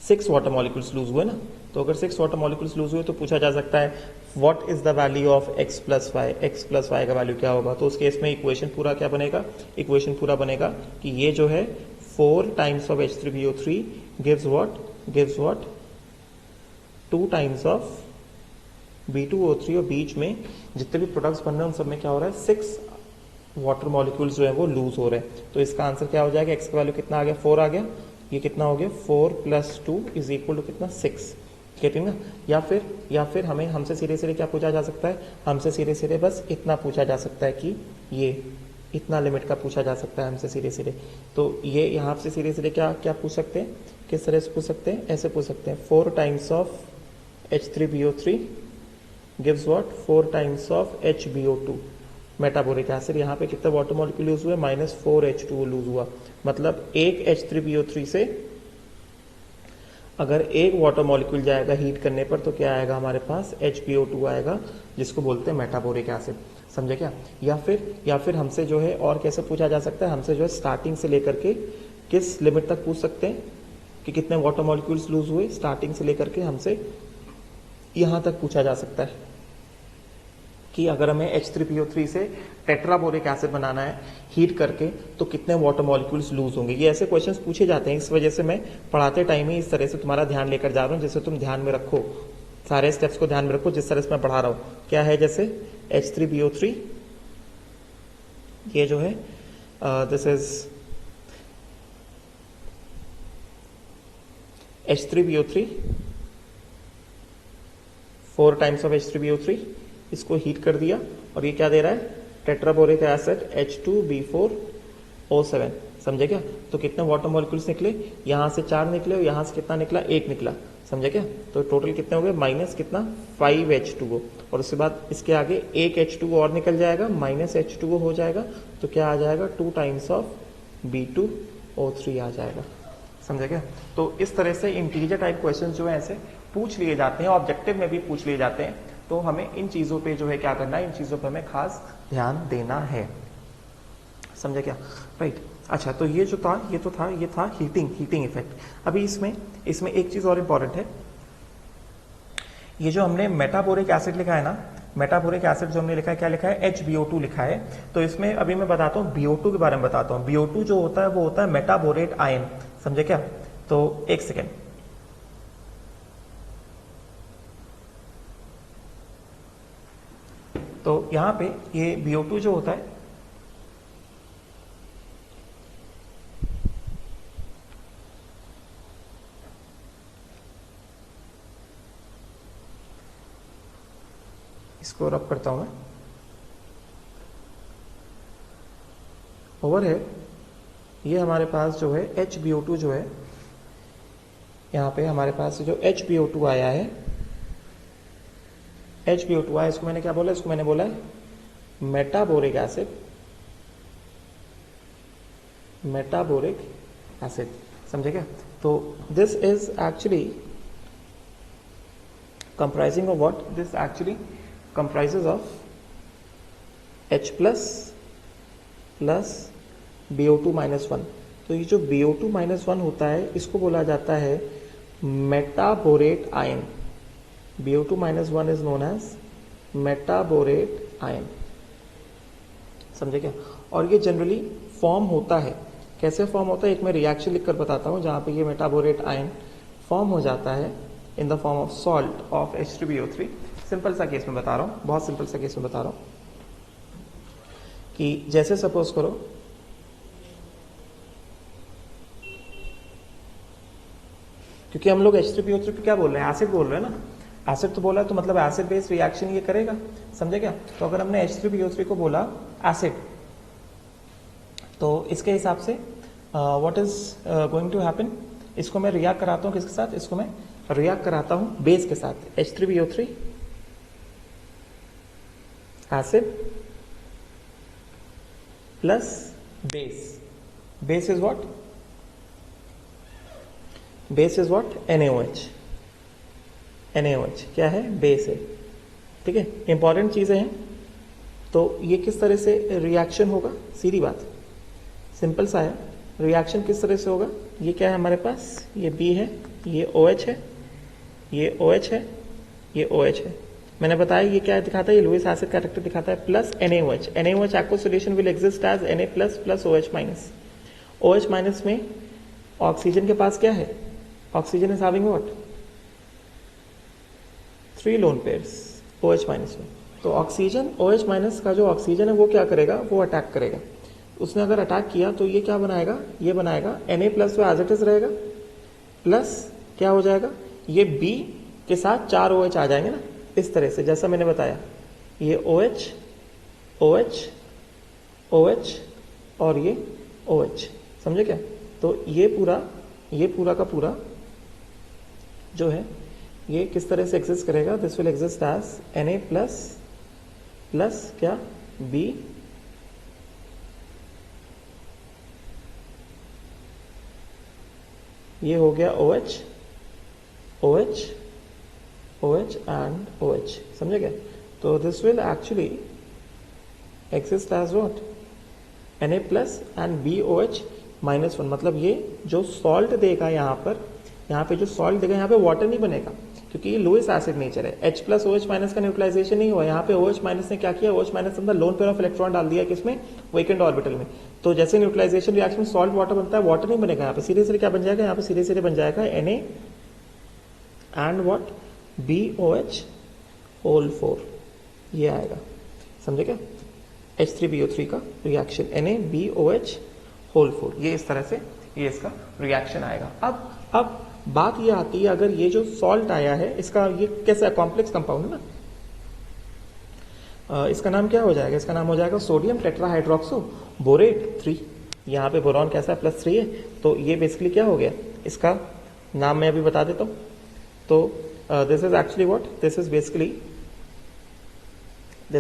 6 वाटर मॉलिक्यूल्स लूज हुए ना। तो अगर 6 वाटर मॉलिक्यूल्स लूज हुए तो पूछा जा सकता है what is the value of x plus y, x plus y का वैल्यू क्या होगा? तो उस केस में इक्वेशन पूरा क्या बनेगा? इक्वेशन पूरा बनेगा कि ये जो है 4 times of H3PO3 gives what 2 times of B2O3, और बीच में जितने भी प्रोडक्ट्स बन रहे हैं उन सब में क्या हो रहा है? 6 वाटर मॉलिक्यूल्स जो है वो लूज हो रहे हैं। तो इसका आंसर क्या हो जाएगा? x का वैल्यू कितना आ गया? 4 आ गया। ये कितना हो गया? 4 + 2 इज इक्वल टू कितना? 6, ठीक है ना? या फिर हमसे सीधे क्या पूछा जा सकता है? हमसे सीधे बस इतना पूछा जा सकता है कि ये इतना लिमिट का पूछा जा सकता है हमसे सीधे। तो ये यहाँ से सीधे क्या पूछ सकते हैं? किस तरह से पूछ सकते हैं? ऐसे पूछ सकते हैं, 4 times of H3PO3 gives what? 4 times of HbO2 metaboric acid. यहाँ पे कितना वाटर मॉलिक्यूल लूज हुआ? -4H2O लूज हुआ। मतलब एक H3PO3 से अगर एक वाटर मॉलिक्यूल जाएगा हीट करने पर तो क्या आएगा हमारे पास? HbO2 आएगा, जिसको बोलते हैं मेटाबोरिक एसिड, समझे क्या? या फिर हमसे जो है और कैसे पूछा जा सकता है? हमसे जो है स्टार्टिंग से लेकर के किस लिमिट तक पूछ सकते हैं कि कितने वाटर मॉलिक्यूल्स लूज हुए, स्टार्टिंग से लेकर के हमसे यहां तक पूछा जा सकता है कि अगर हमें H3PO3 से टेट्राबोरिक एसिड बनाना है हीट करके तो कितने वाटर मॉलिक्यूल्स लूज होंगे। ये ऐसे क्वेश्चंस पूछे जाते हैं। इस वजह से मैं पढ़ाते टाइम ही इस तरह से तुम्हारा ध्यान लेकर जा रहा हूं, जिससे तुम ध्यान में रखो, सारे स्टेप्स को ध्यान में रखो जिस तरह से मैं पढ़ा रहा हूं। क्या है? जैसे H3PO3 ये जो है this is H3PO3 4 times of H3BO3, इसको हीट कर दिया और ये क्या दे रहा है, टेट्राबोरिक एसिड H2B4O7, समझे क्या। तो कितने वाटर मॉलिक्यूल्स निकले, यहाँ से 4 निकले और यहाँ से कितना निकला, 1 निकला, समझे क्या। तो टोटल कितने हो गए, माइनस कितना 5 H2O, और उसके बाद इसके आगे एक H2O और निकल जाएगा, माइनस H2O हो जाएगा, तो क्या आ जाएगा 2 टाइम्स ऑफ B2O3 आ जाएगा, समझे क्या। तो इस तरह से इंटीजर टाइप क्वेश्चन जो है ऐसे पूछ लिए जाते हैं, ऑब्जेक्टिव में भी पूछ लिए जाते हैं। तो हमें इन चीजों पे जो है क्या करना है, इन चीजों पे हमें खास ध्यान देना है, समझे क्या, राइट। अच्छा, तो ये जो था ये था हीटिंग इफेक्ट। अभी इसमें एक चीज और इंपॉर्टेंट है, ये जो हमने मेटाबोरिक एसिड लिखा है ना, मेटाबोरिक एसिड जो हमने लिखा है, क्या लिखा है, HBO2 लिखा है। तो इसमें अभी मैं बताता हूँ BO2 के बारे में बताता हूँ। BO2 जो होता है वो होता है मेटाबोरेट आयन, समझे क्या। तो एक सेकेंड, तो यहां पे ये BO2 जो होता है, इसको रब करता हूं मैं, ओवर है, ये हमारे पास जो है HBO2 जो है, यहां पे हमारे पास जो HBO2 आया है, HBO2 आया, इसको मैंने क्या बोला, इसको मैंने बोला है मेटाबोरिक एसिड, मेटाबोरिक एसिड, समझे क्या। तो this is actually comprising of what, this actually comprises of H plus BO2 minus 1। तो ये जो BO2 minus 1 होता है, इसको बोला जाता है metaborate ion. BO2 minus 1 is known as metaborate ion, समझे क्या। और ये जनरली फॉर्म होता है, कैसे फॉर्म होता है, एक मैं रिएक्शन लिखकर बताता हूँ जहां पे ये मेटाबोरेट आयन फॉर्म हो जाता है in the form of salt of H3BO3। Simple सा केस में बता रहा हूं, बहुत सिंपल सा केस में बता रहा हूं कि जैसे सपोज करो क्योंकि हम लोग H3BO3 को क्या बोल रहे हैं, एसिड बोल रहे हैं ना, एसिड तो बोला है तो मतलब एसिड बेस्ड रिएक्शन ये करेगा, समझे क्या। तो अगर हमने H3BO3 को बोला एसिड, तो इसके हिसाब से what is going to happen, इसको मैं रिएक्ट कराता हूं किसके साथ, इसको मैं रिएक्ट कराता हूं बेस के साथ, H3BO3 acid plus base, base is what, base is what, NaOH, NaOH क्या है, बेस है, ठीक है, इंपॉर्टेंट चीजें हैं। तो ये किस तरह से रिएक्शन होगा, सीधी बात, सिंपल सा है, रिएक्शन किस तरह से होगा, ये क्या है हमारे पास, ये B है, ये OH है, ये OH है, ये OH है। मैंने बताया ये क्या दिखाता है, ये लुईस एसिड कैरेक्टर दिखाता है, plus NaOH, NaOH aqueous solution will exist as Na plus plus OH minus. OH minus में ऑक्सीजन के पास क्या है, oxygen is having what, 3 lone pairs OH minus में। तो ऑक्सीजन, OH माइनस का जो ऑक्सीजन है वो क्या करेगा, वो अटैक करेगा। उसने अगर अटैक किया तो ये क्या बनाएगा, ये बनाएगा Na प्लस तो एज इट इज रहेगा, प्लस क्या हो जाएगा, ये B के साथ 4 OH आ जाएंगे ना, इस तरह से जैसा मैंने बताया, ये OH OH OH और ये OH, समझे क्या। तो ये पूरा का पूरा जो है ये किस तरह से एग्जिस्ट करेगा, this will exist as Na plus plus क्या B ये हो गया OH OH OH and OH, समझे क्या। तो this will actually exist as what, Na plus and BOH minus 1। मतलब ये जो सॉल्ट देगा यहाँ पे जो सॉल्ट देगा, यहाँ पे वाटर नहीं बनेगा क्योंकि ये लुईस एसिड नेचर है। H प्लस OH माइनस का न्यूट्रलाइजेशन नहीं हुआ, यहाँ पे OH माइनस ने क्या किया, OH माइनस अंदर लोन पेयर ऑफ इलेक्ट्रॉन डाल दिया किसमें, वेकेंट ऑर्बिटल में। तो जैसे न्यूट्रलाइजेशन रिएक्शन में सॉल्ट वाटर बनता है, वाटर नहीं बनेगा यहाँ पे, सीधे सीधे क्या बन जाएगा, यहाँ पे सीधे सीधे बन जाएगा Na and what BOH whole 4, ये आएगा, समझे क्या, H3BO3 का रिएक्शन NaBOH होल 4, ये इस तरह से ये इसका रिएक्शन आएगा। अब बात ये आती है, अगर ये जो सॉल्ट आया है इसका ये कैसा कॉम्प्लेक्स कंपाउंड है ना, इसका नाम क्या हो जाएगा, इसका नाम हो जाएगा सोडियम टेट्राहाइड्रोक्सो बोरेट 3। यहाँ पे बोरॉन कैसा है +3 है, तो ये बेसिकली क्या हो गया, इसका नाम मैं अभी बता देता हूँ। तो this is actually what, this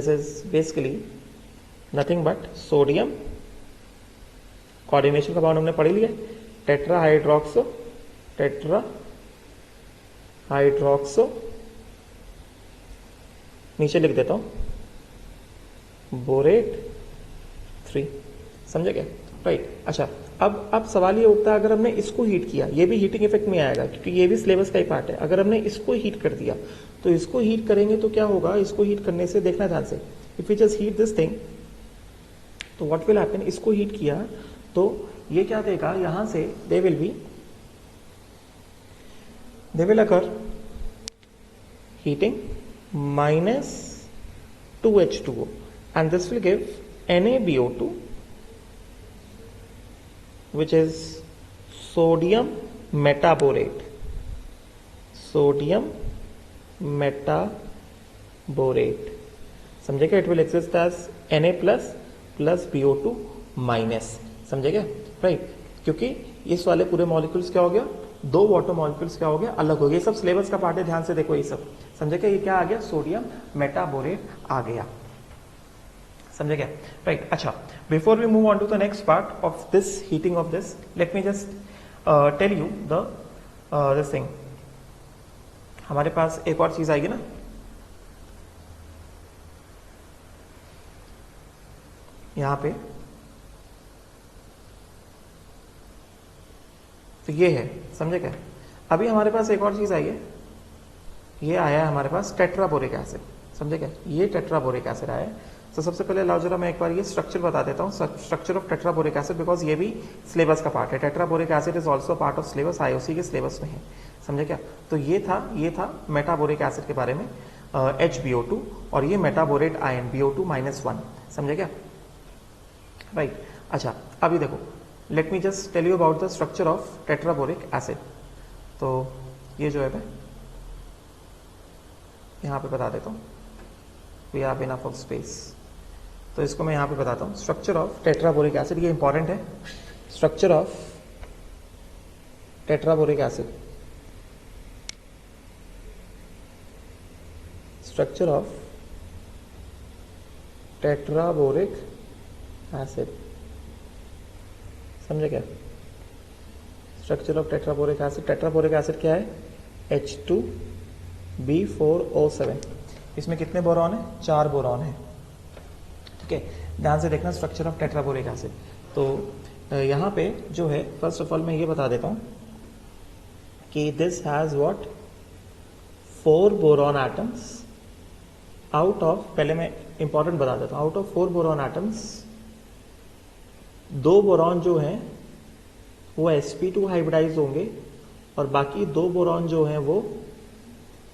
is basically nothing but sodium, coordination का बाउंड हमने पढ़ लिया, टेट्राहाइड्रोक्सो नीचे लिख देता हूं बोरेट 3, समझे क्या, राइट। अच्छा, अब सवाल ये उठता है, अगर हमने इसको हीट किया, ये भी हीटिंग इफेक्ट में आएगा क्योंकि ये भी सिलेबस का ही पार्ट है। अगर हमने इसको हीट कर दिया तो इसको हीट करेंगे तो क्या होगा, इसको हीट करने से देखना ध्यान से, if you just heat this thing तो व्हाट विल हैपन, इसको हीट किया तो ये क्या देगा, यहां से they will occur heating -2H2O and this will give NaBO2 which is sodium metaborate, समझे क्या, it will exist as Na plus BO2 minus, समझे क्या, राइट। क्योंकि इस वाले पूरे मॉलिक्यूल्स क्या हो गया, 2 वाटर मॉलिक्यूल्स क्या हो गया, अलग हो गए। सब सिलेबस का पार्ट है, ध्यान से देखो ये सब, समझे क्या, ये क्या आ गया, सोडियम मेटाबोरेट आ गया, समझे क्या, राइट। अच्छा, before we move on to the next part of this heating of this, let me just tell you this thing. हमारे पास एक और चीज आएगी ना, यहां पे, तो ये है, समझे क्या। अभी हमारे पास एक और चीज आई है, ये आया है हमारे पास टेट्राबोरिक एसिड, समझे क्या, ये टेट्राबोरिक एसिड आया है। तो सबसे पहले लाओ जरा मैं एक बार ये स्ट्रक्चर बता देता हूँ, structure of tetraboric acid, because ये भी सिलेबस का पार्ट है। Tetraboric acid is also part of syllabus, IOC के सिलेबस में है, समझे क्या। तो ये था मेटाबोरिक एसिड के बारे में, HBO2, और ये मेटाबोरेट आयन BO2-1, समझे क्या, राइट। अच्छा, अभी देखो, let me just tell you about the structure of tetraboric acid. तो ये जो है मैं यहाँ पे बता देता हूँ, we have enough of space, तो इसको मैं यहाँ पे बताता हूँ। स्ट्रक्चर ऑफ टेट्राबोरिक एसिड, ये इंपॉर्टेंट है, structure of tetraboric acid, structure of tetraboric acid, समझे क्या, structure of tetraboric acid. Tetraboric acid क्या है, H2B4O7, इसमें कितने बोरॉन है, 4 बोरॉन है, ठीक है। ध्यान से देखना स्ट्रक्चर ऑफ टेट्राबोरिक एसिड। तो यहाँ पे जो है, फर्स्ट ऑफ ऑल मैं ये बता देता हूँ कि this has what, 4 boron atoms out of, पहले मैं इंपॉर्टेंट बता देता हूँ, out of 4 boron atoms 2 boron जो हैं वो sp2 हाइब्रिडाइज होंगे, और बाकी 2 बोरॉन जो हैं वो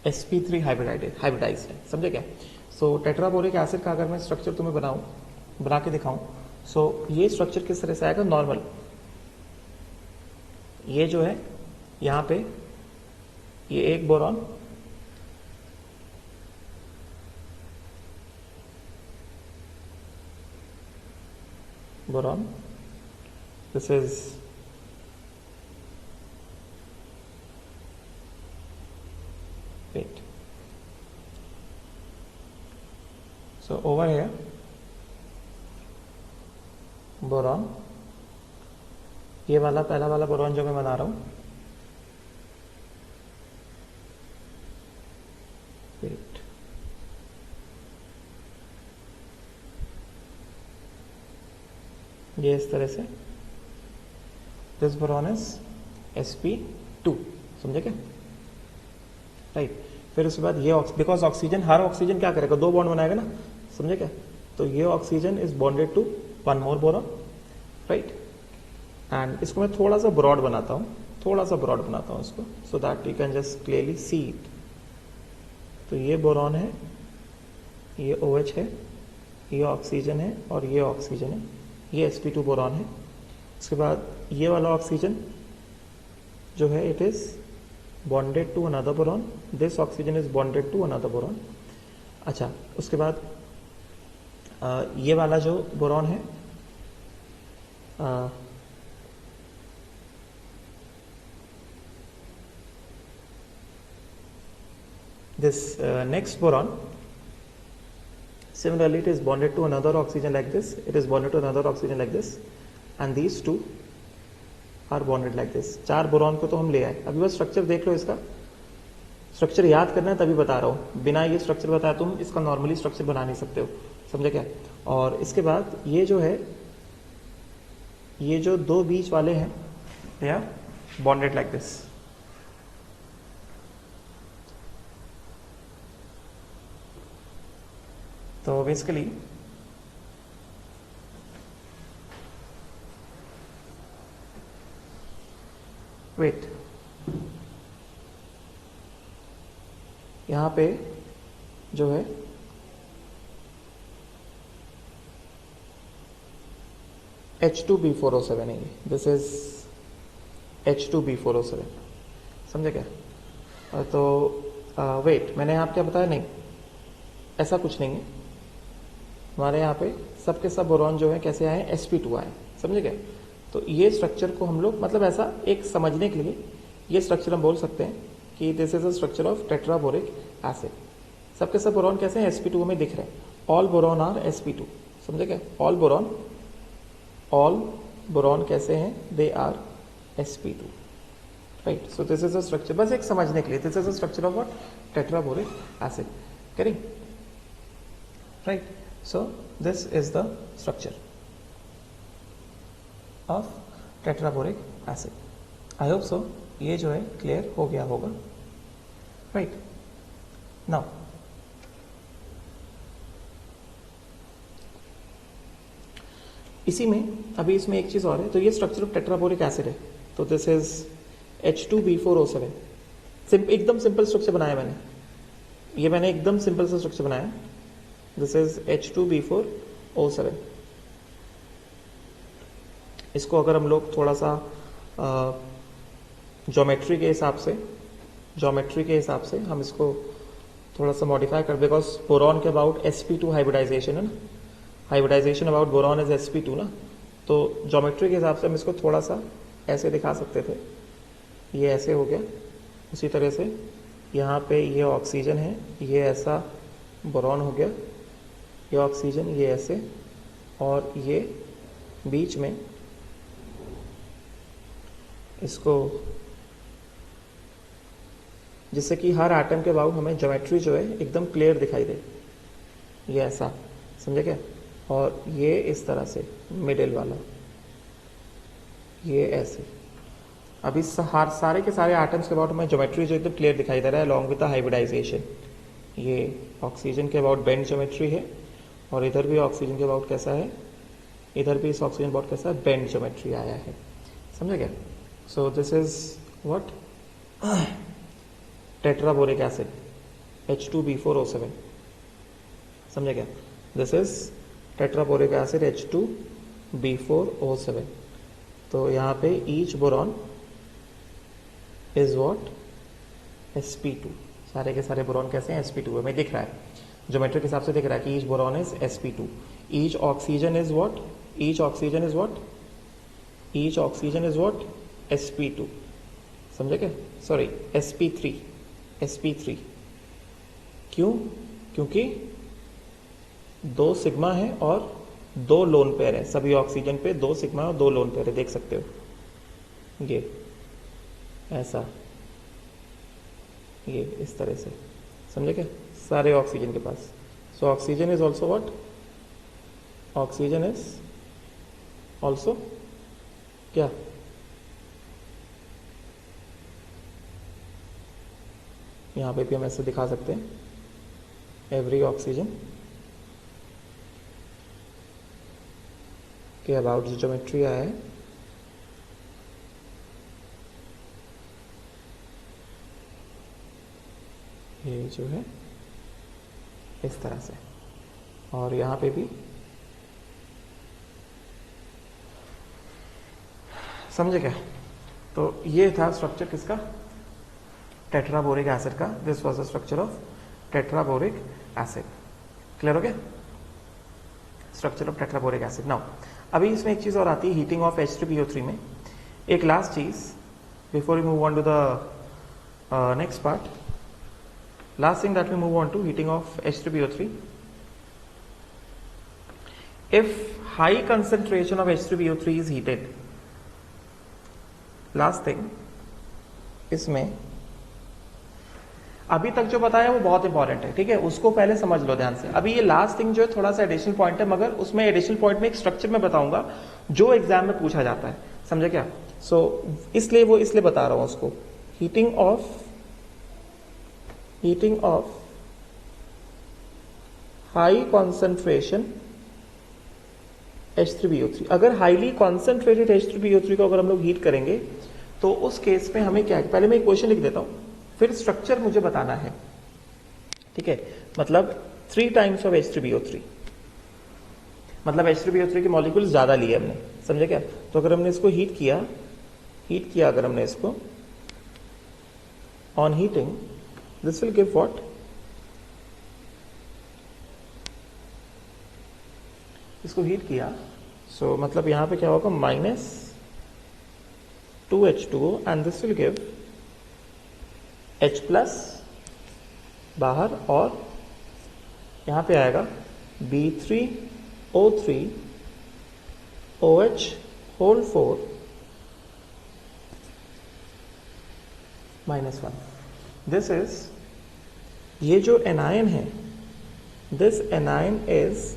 sp3 हाइब्रिडाइज है, समझे क्या। सो टेट्राबोरिक एसिड का अगर मैं स्ट्रक्चर तुम्हें बना के दिखाऊं, सो ये स्ट्रक्चर किस तरह से आएगा, नॉर्मल, ये जो है यहाँ पे ये एक boron, this is wait, so over here boron, ये वाला पहला वाला बोरॉन जो मैं बना रहा हूं, वेट, ये इस तरह से, दिस बोरॉन इज sp2, समझे क्या, राइट। फिर उसके बाद ये बिकॉज ऑक्सीजन, हर ऑक्सीजन क्या करेगा, 2 बॉन्ड बनाएगा ना, समझे क्या। तो ये oxygen is bonded to 1 more boron, right. And इसको मैं थोड़ा सा ब्रॉड बनाता हूँ इसको, so that you can just clearly see it. तो ये बोरॉन है, ये OH है, ये ऑक्सीजन है, और ये ऑक्सीजन है, ये sp2 बोरॉन है। उसके बाद ये वाला ऑक्सीजन जो है, it is bonded to another boron, this oxygen is bonded to another boron. अच्छा, उसके बाद ये वाला जो बोरॉन है, this next boron, similarly it is bonded to another oxygen like this, it is bonded to another oxygen like this, and these two are bonded like this। 4 boron को तो हम ले आए। अभी बस स्ट्रक्चर देख लो, इसका स्ट्रक्चर याद करना है, तभी बता रहा हूँ। बिना ये स्ट्रक्चर बताया तुम इसका नॉर्मली स्ट्रक्चर बना नहीं सकते हो, समझे क्या? और इसके बाद ये जो है, ये जो 2 बीच वाले हैं, they are bonded like this. तो बेसिकली वेट, यहां पे जो है H2B4O7 है, दिस इज H2B4O7, समझे क्या? तो वेट, मैंने यहाँ क्या बताया? नहीं, ऐसा कुछ नहीं है। हमारे यहाँ पे सब के सब बोरॉन जो है कैसे आए? sp2 आए, समझे क्या? तो ये स्ट्रक्चर को हम लोग, मतलब ऐसा एक समझने के लिए ये स्ट्रक्चर हम बोल सकते हैं कि this is a structure of tetraboric acid. सबके सब बोरॉन कैसे हैं? sp2 में दिख रहे हैं। ऑल बोरॉन आर sp2, समझे क्या? ऑल बोरॉन कैसे हैं? They are sp2, right? So this is a structure, बस एक समझने के लिए, this is a structure of what? Tetraboric acid, correct, right? So this is the structure of tetraboric acid. I hope so ये जो है क्लियर हो गया होगा, राइट? नाउ इसी में अभी इसमें एक चीज और है। तो ये स्ट्रक्चर ऑफ टेट्राबोरिक एसिड है, तो दिस इज H2B4O7। एकदम सिंपल स्ट्रक्चर बनाया मैंने, ये मैंने एकदम सिंपल सा स्ट्रक्चर बनाया। This is H2B4O7। इसको अगर हम लोग थोड़ा सा ज्योमेट्री के हिसाब से हम इसको थोड़ा सा मॉडिफाई कर, बिकॉज बोरॉन के अबाउट sp2 हाइब्रिडाइजेशन है ना, hybridisation about boron is sp2 ना, तो ज्योमेट्री के हिसाब से हम इसको थोड़ा सा ऐसे दिखा सकते थे। ये ऐसे हो गया, उसी तरह से यहाँ पे ये ऑक्सीजन है, ये ऐसा बोरॉन हो गया, ये ऑक्सीजन, ये ऐसे, और ये बीच में इसको, जिससे कि हर एटम के अबाउट हमें ज्योमेट्री जो है एकदम क्लियर दिखाई दे, ये ऐसा, समझे क्या? और ये इस तरह से मिडिल वाला, ये ऐसे। अभी सारे के सारे एटम्स के अबाउट हमें ज्योमेट्री जो एकदम क्लियर दिखाई दे रहा है अलॉन्ग विद द हाइब्रिडाइजेशन। ये ऑक्सीजन के अबाउट बेंड ज्योमेट्री है, और इधर भी ऑक्सीजन के अबाउट कैसा है? इधर भी इस ऑक्सीजन अबाउट कैसा है? बेंड ज्योमेट्री आया है, समझे क्या? So this is what? Tetraboric acid H2B4O7, समझे क्या? This is tetraboric acid H2B4O7। तो यहाँ पे each boron is what? sp2। सारे के सारे बोरॉन कैसे हैं? sp2 हमें दिख रहा है, ज्योमेट्री के हिसाब से दिख रहा है कि each boron is sp2। Each oxygen is what? Each oxygen is what? Each oxygen is what? sp2, समझे क्या? Sorry, sp3। क्यों? क्योंकि 2 सिग्मा है और 2 लोन पेयर है, सभी ऑक्सीजन पे 2 सिग्मा और 2 लोन पेयर है, देख सकते हो, ये ऐसा, ये इस तरह से, समझे क्या? सारे ऑक्सीजन के पास। So oxygen is also what? Oxygen is also क्या? यहां पे भी हम ऐसे दिखा सकते हैं, एवरी ऑक्सीजन के अबाउट जो ज्योमेट्री आया है, ये जो है इस तरह से, और यहां पे भी, समझे क्या? तो ये था स्ट्रक्चर किसका? टेट्राबोरिक एसिड का, this was the structure of tetraboric acid. Clear हो गया, structure of tetraboric acid. Now अभी इसमें एक चीज और आती है हीटिंग ऑफ H3PO3 में, एक लास्ट चीज before we move on to the next part, last thing that we move on to heating of H3PO3, if high concentration of H3PO3 is heated, last thing इसमें अभी तक जो बताया वो बहुत इंपॉर्टेंट है, ठीक है, उसको पहले समझ लो ध्यान से। अभी ये लास्ट थिंग जो है थोड़ा सा एडिशनल पॉइंट है, मगर उसमें एडिशनल पॉइंट में एक स्ट्रक्चर में बताऊंगा जो एग्जाम में पूछा जाता है, समझे क्या? इसलिए वो इसलिए बता रहा हूं उसको, heating of high concentration H3PO3। अगर हाईली कॉन्सेंट्रेटेड H3PO3 को अगर हम लोग हीट करेंगे तो उस केस में हमें क्या है, पहले मैं एक क्वेश्चन लिख देता हूं, फिर स्ट्रक्चर मुझे बताना है, ठीक है। मतलब 3 टाइम्स ऑफ H3PO3, मतलब H3PO3 के मॉलिक्यूल ज्यादा लिए हमने, समझे क्या? तो अगर हमने इसको हीट किया अगर हमने इसको on heating, this will give what, इसको हीट किया, सो मतलब यहां पे क्या होगा, -2H2O and this will give H plus बाहर, और यहां पे आएगा B3O3 OH whole 4 -1। This is, ये जो एनायन है, this anion is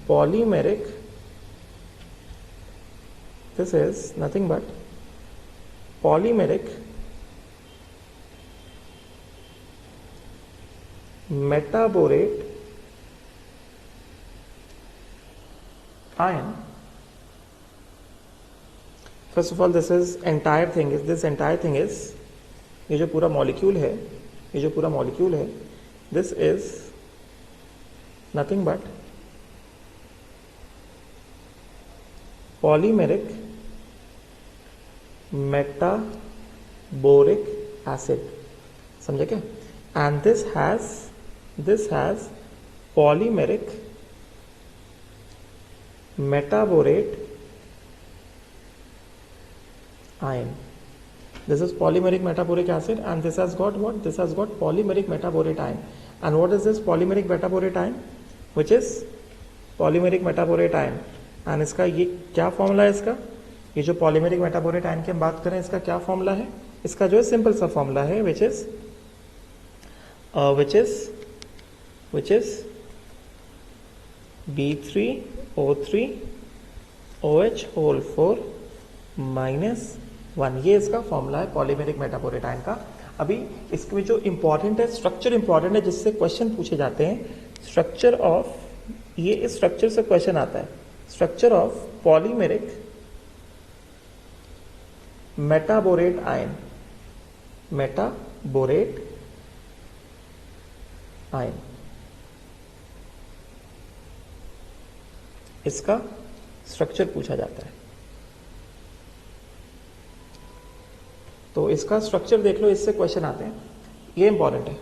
polymeric, this is nothing but polymeric metaborate ion। first of all this entire thing is ये जो पूरा मॉलिक्यूल है, this is nothing but polymeric metaboric acid, समझे क्या? and this has polymeric metaborate ion, this is polymeric metaboric acid and this has got what, this has got polymeric metaborate ion। and what is this polymeric metaborate ion, which is polymeric metaborate ion, and इसका ये क्या formula है, इसका ये जो polymeric metaborate ion की हम बात करें, इसका क्या फॉर्मूला है? इसका जो है सिंपल सा फॉर्मूला है, which is B3O3 OH whole 4 -1, ये इसका फॉर्मूला है पॉलीमेरिक मेटाबोरेट आयन का। अभी इसमें जो इंपॉर्टेंट है, स्ट्रक्चर इंपॉर्टेंट है, जिससे क्वेश्चन पूछे जाते हैं, स्ट्रक्चर ऑफ, ये इस स्ट्रक्चर से क्वेश्चन आता है, structure of polymeric metaborate ion, इसका स्ट्रक्चर पूछा जाता है। तो इसका स्ट्रक्चर देख लो, इससे क्वेश्चन आते हैं, ये इंपॉर्टेंट है।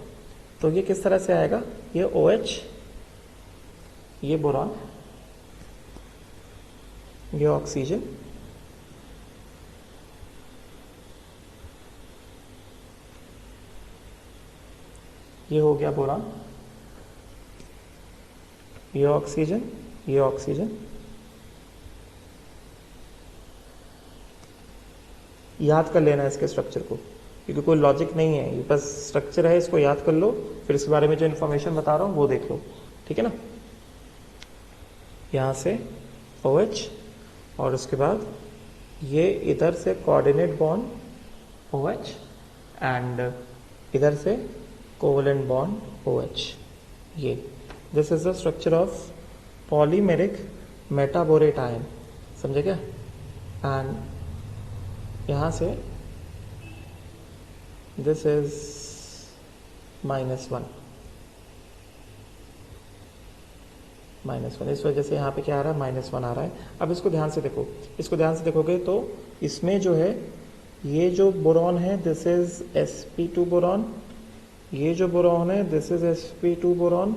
तो ये किस तरह से आएगा, ये OH, ये बोरॉन, ये ऑक्सीजन, ये हो गया बोरॉन, ये ऑक्सीजन, ये ऑक्सीजन। याद कर लेना इसके स्ट्रक्चर को, क्योंकि कोई लॉजिक नहीं है, ये बस स्ट्रक्चर है, इसको याद कर लो, फिर इसके बारे में जो इंफॉर्मेशन बता रहा हूं वो देख लो, ठीक है ना। यहां से OH और उसके बाद ये इधर से कोऑर्डिनेट बॉन्ड OH एंड इधर से कोवलेंट बॉन्ड OH, ये this is the structure of polymeric metaborate ion, समझे क्या? एंड यहां से दिस इज -1, इस वजह से यहाँ पे क्या आ रहा है, -1 आ रहा है। अब इसको ध्यान से देखो, इसको ध्यान से देखोगे तो इसमें जो है ये जो बोरॉन है दिस इज sp2 बोरॉन, ये जो बोरॉन है दिस इज sp2 बोरॉन,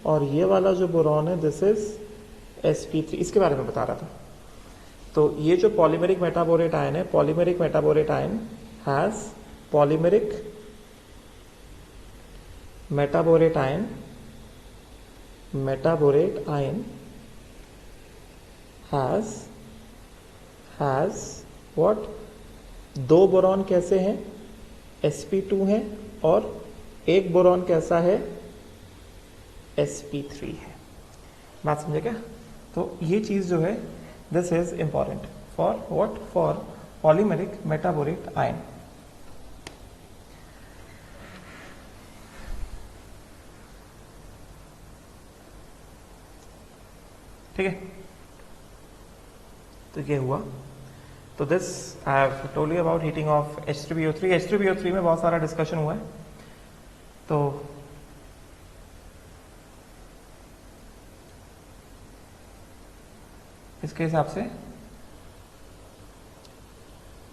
और ये वाला जो बोरॉन है दिस इज sp3, इसके बारे में बता रहा था। तो ये जो पॉलीमेरिक मेटाबोरेट आयन है, polymeric metaborate ion has polymeric metaborate ion, metaborate ion has what, दो बोरॉन कैसे हैं, sp2 है, और एक बोरॉन कैसा है, sp3 है। बात समझे क्या? तो ये चीज जो है this is important for what, for polymeric metaborate ion. ठीक है, तो ये हुआ। तो this I have told you about heating of H3BO3। H3BO3 में बहुत सारा डिस्कशन हुआ है, तो इसके हिसाब से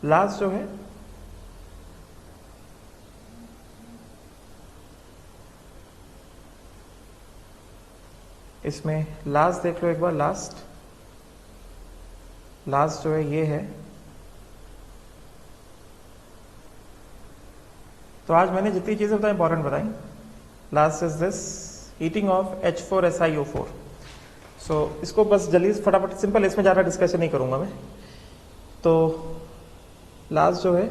लास्ट जो है इसमें लास्ट देख लो एक बार, लास्ट जो है ये है। तो आज मैंने जितनी चीजें बताई इंपॉर्टेंट बताई। Last is this heating of H4SiO4। सो इसको बस जल्दी फटाफट सिंपल, इसमें ज़्यादा डिस्कशन नहीं करूंगा मैं। तो लास्ट जो है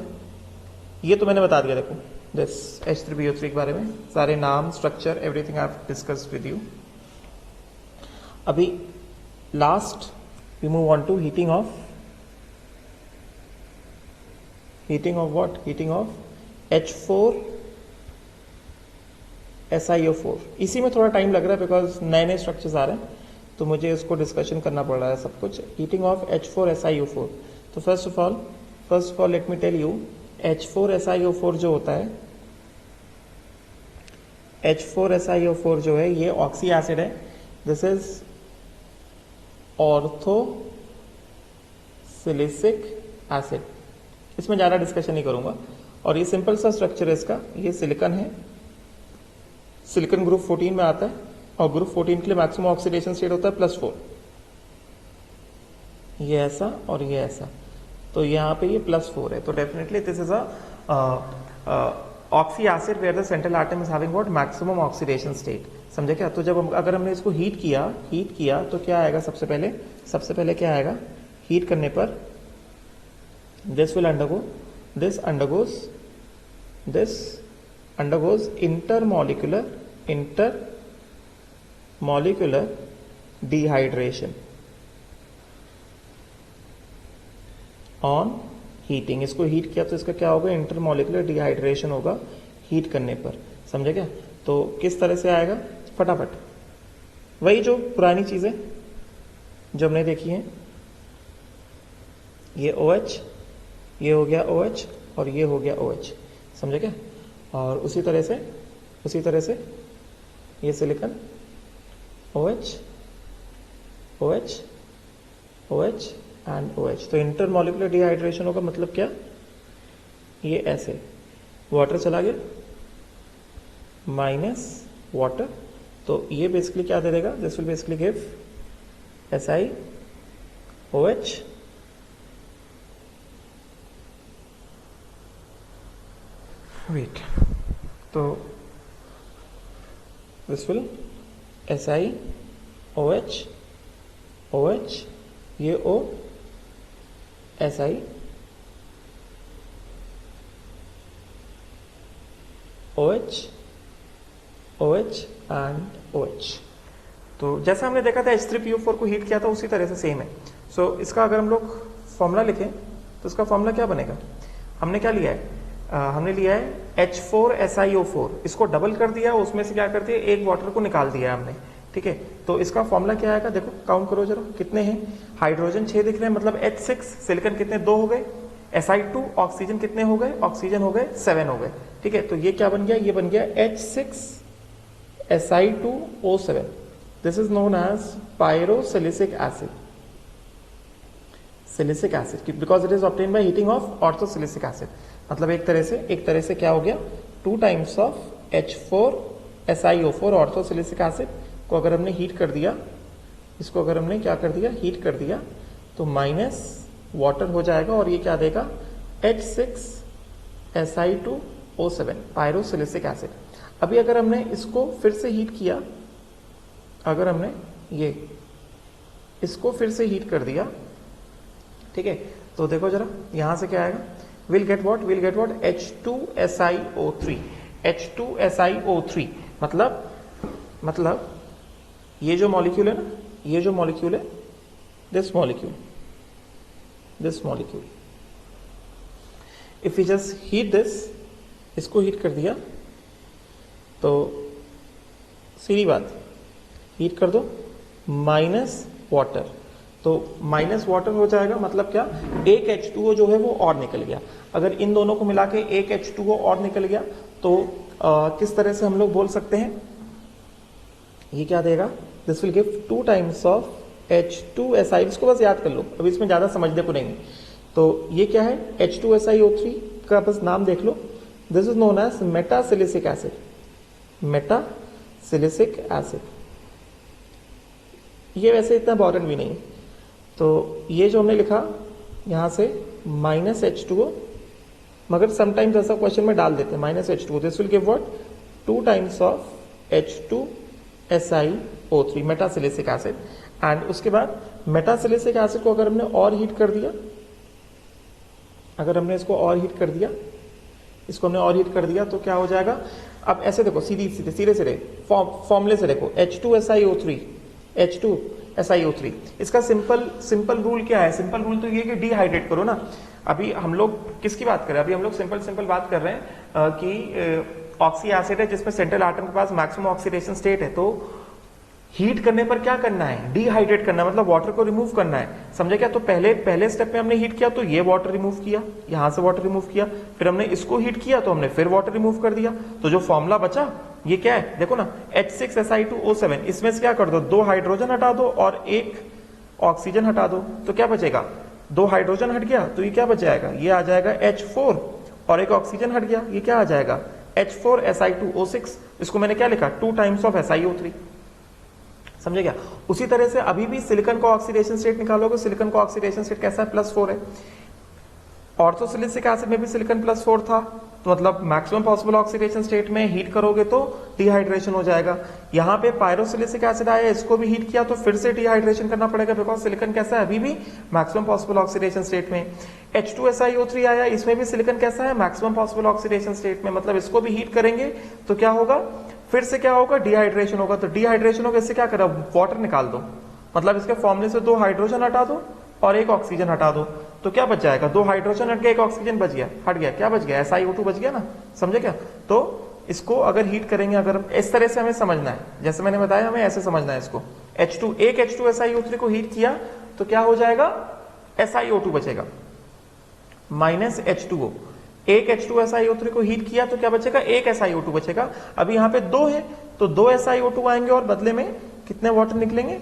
ये तो मैंने बता दिया, देखो दिस H3BO3 के बारे में सारे नाम, structure, everything I have discussed with you. अभी last we move on to heating of what, heating of H4SiO4। इसी में थोड़ा टाइम लग रहा है बिकॉज नए नए स्ट्रक्चर्स आ रहे हैं, तो मुझे इसको डिस्कशन करना पड़ रहा है सब कुछ। Heating of H4SiO4। तो first of all let me tell you, H4SiO4 जो होता है, H4SiO4 जो है ये ऑक्सी एसिड है। This is orthosilicic acid. इसमें ज़्यादा डिस्कशन नहीं करूंगा। और ये सिंपल सा स्ट्रक्चर है इसका, ये सिलिकॉन है, सिलिकॉन ग्रुप 14 में आता है, और ग्रुप 14 के लिए मैक्सिमम ऑक्सीडेशन स्टेट होता है +4। ये ऐसा और ये ऐसा, तो यहाँ पे ये +4 है, तो definitely this is oxy acid where the central atom is having what, maximum oxidation state. समझे क्या? तो जब अगर हमने इसको हीट किया तो क्या आएगा? सबसे पहले क्या आएगा? हीट करने पर this will undergoes intermolecular dehydration on heating. इसको हीट किया तो इसका क्या होगा? इंटरमोलिकुलर डिहाइड्रेशन होगा हीट करने पर। समझे क्या? तो किस तरह से आएगा? फटाफट वही जो पुरानी चीजें जो हमने देखी हैं, ये OH, ये हो गया OH, और ये हो गया OH। समझे क्या? और उसी तरह से ये सिलिकॉन OH एंड OH। तो इंटरमोलिकुलर डिहाइड्रेशन होगा, मतलब क्या? ये ऐसे वाटर चला गया माइनस वाटर, तो ये बेसिकली क्या दे देगा? This will basically give SiOH wait, तो दिस विल SiOH OH, ये O Si OH and OH। तो जैसा हमने देखा था H3PO4 को हीट किया था, उसी तरह से सेम है। सो इसका अगर हम लोग फॉर्मूला लिखें तो इसका फॉर्मूला क्या बनेगा? हमने क्या लिया है? हमने लिया है H4SiO4, इसको डबल कर दिया, उसमें से क्या कर दिया? एक वाटर को निकाल दिया हमने। ठीक है, तो इसका फॉर्मूला क्या आएगा? देखो काउंट करो जरा, कितने हैं? हाइड्रोजन 6 दिख रहे हैं, मतलब H6, सिलिकॉन कितने? 2 हो गए, Si2, ऑक्सीजन कितने हो गए? ऑक्सीजन हो गए 7 हो गए। ठीक है, तो ये क्या बन गया? ये बन गया H6Si2O7। This is known as pyrosilicic acid. Silicic acid, because it is obtain by heating of orthosilicic acid. मतलब एक तरह से क्या हो गया, 2 टाइम्स ऑफ H4SiO4 ऑर्थोसिलिसिक एसिड को अगर हमने हीट कर दिया, इसको अगर हमने क्या कर दिया, हीट कर दिया, तो माइनस वाटर हो जाएगा और ये क्या देगा, H6Si2O7 पायरोसिलिसिक एसिड। अभी अगर हमने इसको फिर से हीट किया, अगर हमने ये इसको फिर से हीट कर दिया, ठीक है, तो देखो जरा यहां से क्या आएगा, will get what H2SiO3 H2SiO3 मतलब ये जो मॉलिक्यूल है ना, ये जो मॉलिक्यूल है, this molecule if you just heat this, इसको हीट कर दिया तो सीधी बात, हीट कर दो माइनस वाटर, तो माइनस वाटर हो जाएगा, मतलब क्या, एक H2O जो है वो और निकल गया। अगर इन दोनों को मिला के एक H2O और निकल गया तो किस तरह से हम लोग बोल सकते हैं, ये क्या देगा, this will give 2 times of H2Si। इसको बस याद कर लो, अभी इसमें ज्यादा समझने को नहीं। तो ये क्या है, H2SiO3 का बस नाम देख लो, this is known as metasilicic acid, metasilicic acid. ये वैसे इतना इम्पोर्टेंट भी नहीं, तो ये जो हमने लिखा यहां से माइनस H2O, मगर समटाइम्स ऐसा क्वेश्चन में डाल देते हैं minus H2O, this will give what, 2 times of H2SiO3 metasilicic acid. And उसके बाद मेटासिलिसिक एसिड को अगर हमने और हीट कर दिया, अगर हमने इसको और हीट कर दिया, इसको हमने और हीट कर दिया तो क्या हो जाएगा, अब ऐसे देखो, सीधे फॉर्मूले से देखो, H2SiO3 इसका सिंपल रूल क्या है, सिंपल रूल तो ये कि डिहाइड्रेट करो ना। अभी हम लोग किसकी बात कर रहे हैं, अभी हम लोग सिंपल बात कर रहे हैं कि ऑक्सी एसिड है जिसमें सेंट्रल एटम के पास मैक्सिमम ऑक्सीडेशन स्टेट है, तो हीट करने पर क्या करना है, डिहाइड्रेट करना, मतलब वाटर को रिमूव करना है, समझे क्या। तो पहले स्टेप में हमने हीट किया तो ये वाटर रिमूव किया, यहां से वाटर रिमूव किया, फिर हमने इसको हीट किया तो हमने फिर वाटर रिमूव कर दिया, तो जो फॉर्मूला बचा ये क्या है, देखो ना, H6Si2O7, इसमें से क्या कर दो, 2 हाइड्रोजन हटा दो और 1 ऑक्सीजन हटा दो, तो क्या बचेगा, 2 हाइड्रोजन हट गया तो ये क्या बच जाएगा, ये आ जाएगा H4, और 1 ऑक्सीजन हट गया, ये क्या आ जाएगा, H4Si2O6। इसको मैंने क्या लिखा, 2 टाइम्स ऑफ SiO3, समझे क्या। उसी तरह से अभी भी सिलिकॉन का ऑक्सीडेशन स्टेट निकालोगे, सिलिकॉन का ऑक्सीडेशन स्टेट कैसा है, +4 है। ऑर्थोसिलिसिक एसिड में भी सिलिकॉन +4 था, तो मतलब मैक्सिमम पॉसिबल ऑक्सीडेशन स्टेट में हीट करोगे तो डिहाइड्रेशन हो जाएगा। यहाँ पे पायरोसिलिसिक एसिड आया, इसको भी हीट किया तो फिर से डिहाइड्रेशन करना पड़ेगा, बिकॉज सिलिकॉन कैसा है, अभी भी मैक्सिमम पॉसिबल ऑक्सीडेशन स्टेट में। H2SiO3 आया, इसमें भी सिलिकॉन कैसा है, मैक्सिमम पॉसिबल ऑक्सीडेशन स्टेट में, मतलब इसको भी हीट करेंगे तो क्या होगा, फिर से क्या होगा, डिहाइड्रेशन होगा। तो डिहाइड्रेशन होगा, इससे क्या करा, वाटर निकाल दो, मतलब इसके फॉर्मूले से 2 हाइड्रोजन हटा दो और 1 ऑक्सीजन हटा दो, तो क्या बच जाएगा, 2 हाइड्रोजन हट गया, 1 ऑक्सीजन बच गया, हट गया, क्या बच गया, SiO2 बच गया ना, समझे क्या। तो इसको अगर हीट करेंगे, अगर इस तरह से हमें समझना है, जैसे मैंने बताया हमें ऐसे समझना है इसको, एक H2SiO3 को हीट किया तो क्या हो जाएगा, SiO2 बचेगा माइनस H2O। एक H2SiO3 को हीट किया तो क्या बचेगा, 1 SiO2 बचेगा। अभी यहाँ पे 2 है तो 2 SiO2 आएंगे और बदले में कितने वाटर निकलेंगे,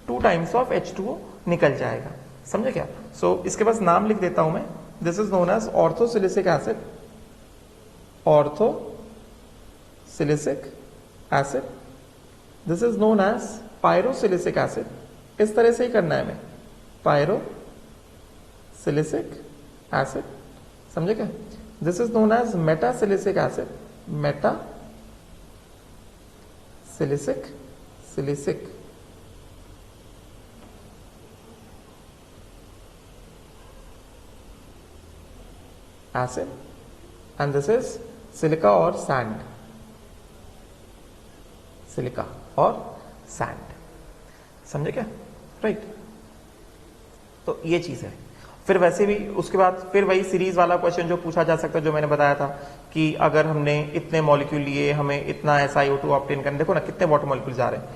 2 टाइम्स ऑफ H2O निकल जाएगा, समझे क्या। सो इसके पास नाम लिख देता हूं मैं, this is known as orthosilicic acid, orthosilicic acid, this is known as pyrosilicic acid, इस तरह से ही करना है हमें, पायरोसिलिसिक एसिड, समझे क्या। This is known as metasilicic acid, metasilicic acid, and this is silica or sand, silica और सैंड, समझे क्या, राइट। तो ये चीज है। फिर वैसे भी उसके बाद फिर वही सीरीज वाला क्वेश्चन जो पूछा जा सकता है, जो मैंने बताया था कि अगर हमने इतने मॉलिक्यूल लिए, हमें इतना SiO2 ऑब्टेन करना, देखो ना कितने वाटर मॉलिक्यूल जा रहे हैं,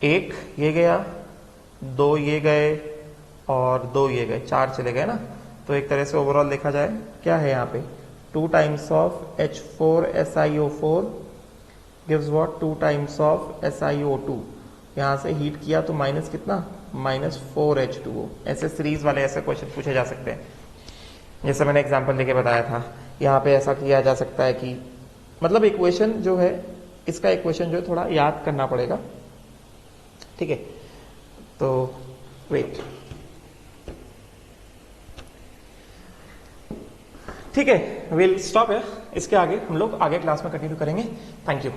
1 ये गया, 2 ये गए और 2 ये गए, 4 चले गए ना। तो एक तरह से ओवरऑल देखा जाए क्या है यहाँ पे, 2 times of H4SiO4 gives what, 2 times of SiO2। यहाँ से हीट किया तो माइनस कितना, -4H2O। ऐसे सीरीज वाले ऐसे क्वेश्चन पूछे जा सकते हैं, जैसे मैंने एग्जांपल देके बताया था। यहाँ पे ऐसा किया जा सकता है कि मतलब इक्वेशन जो है, इसका इक्वेशन जो है थोड़ा याद करना पड़ेगा, ठीक है। तो वेट, ठीक है, विल स्टॉप है। इसके आगे हम लोग आगे क्लास में कंटिन्यू करेंगे। Thank you.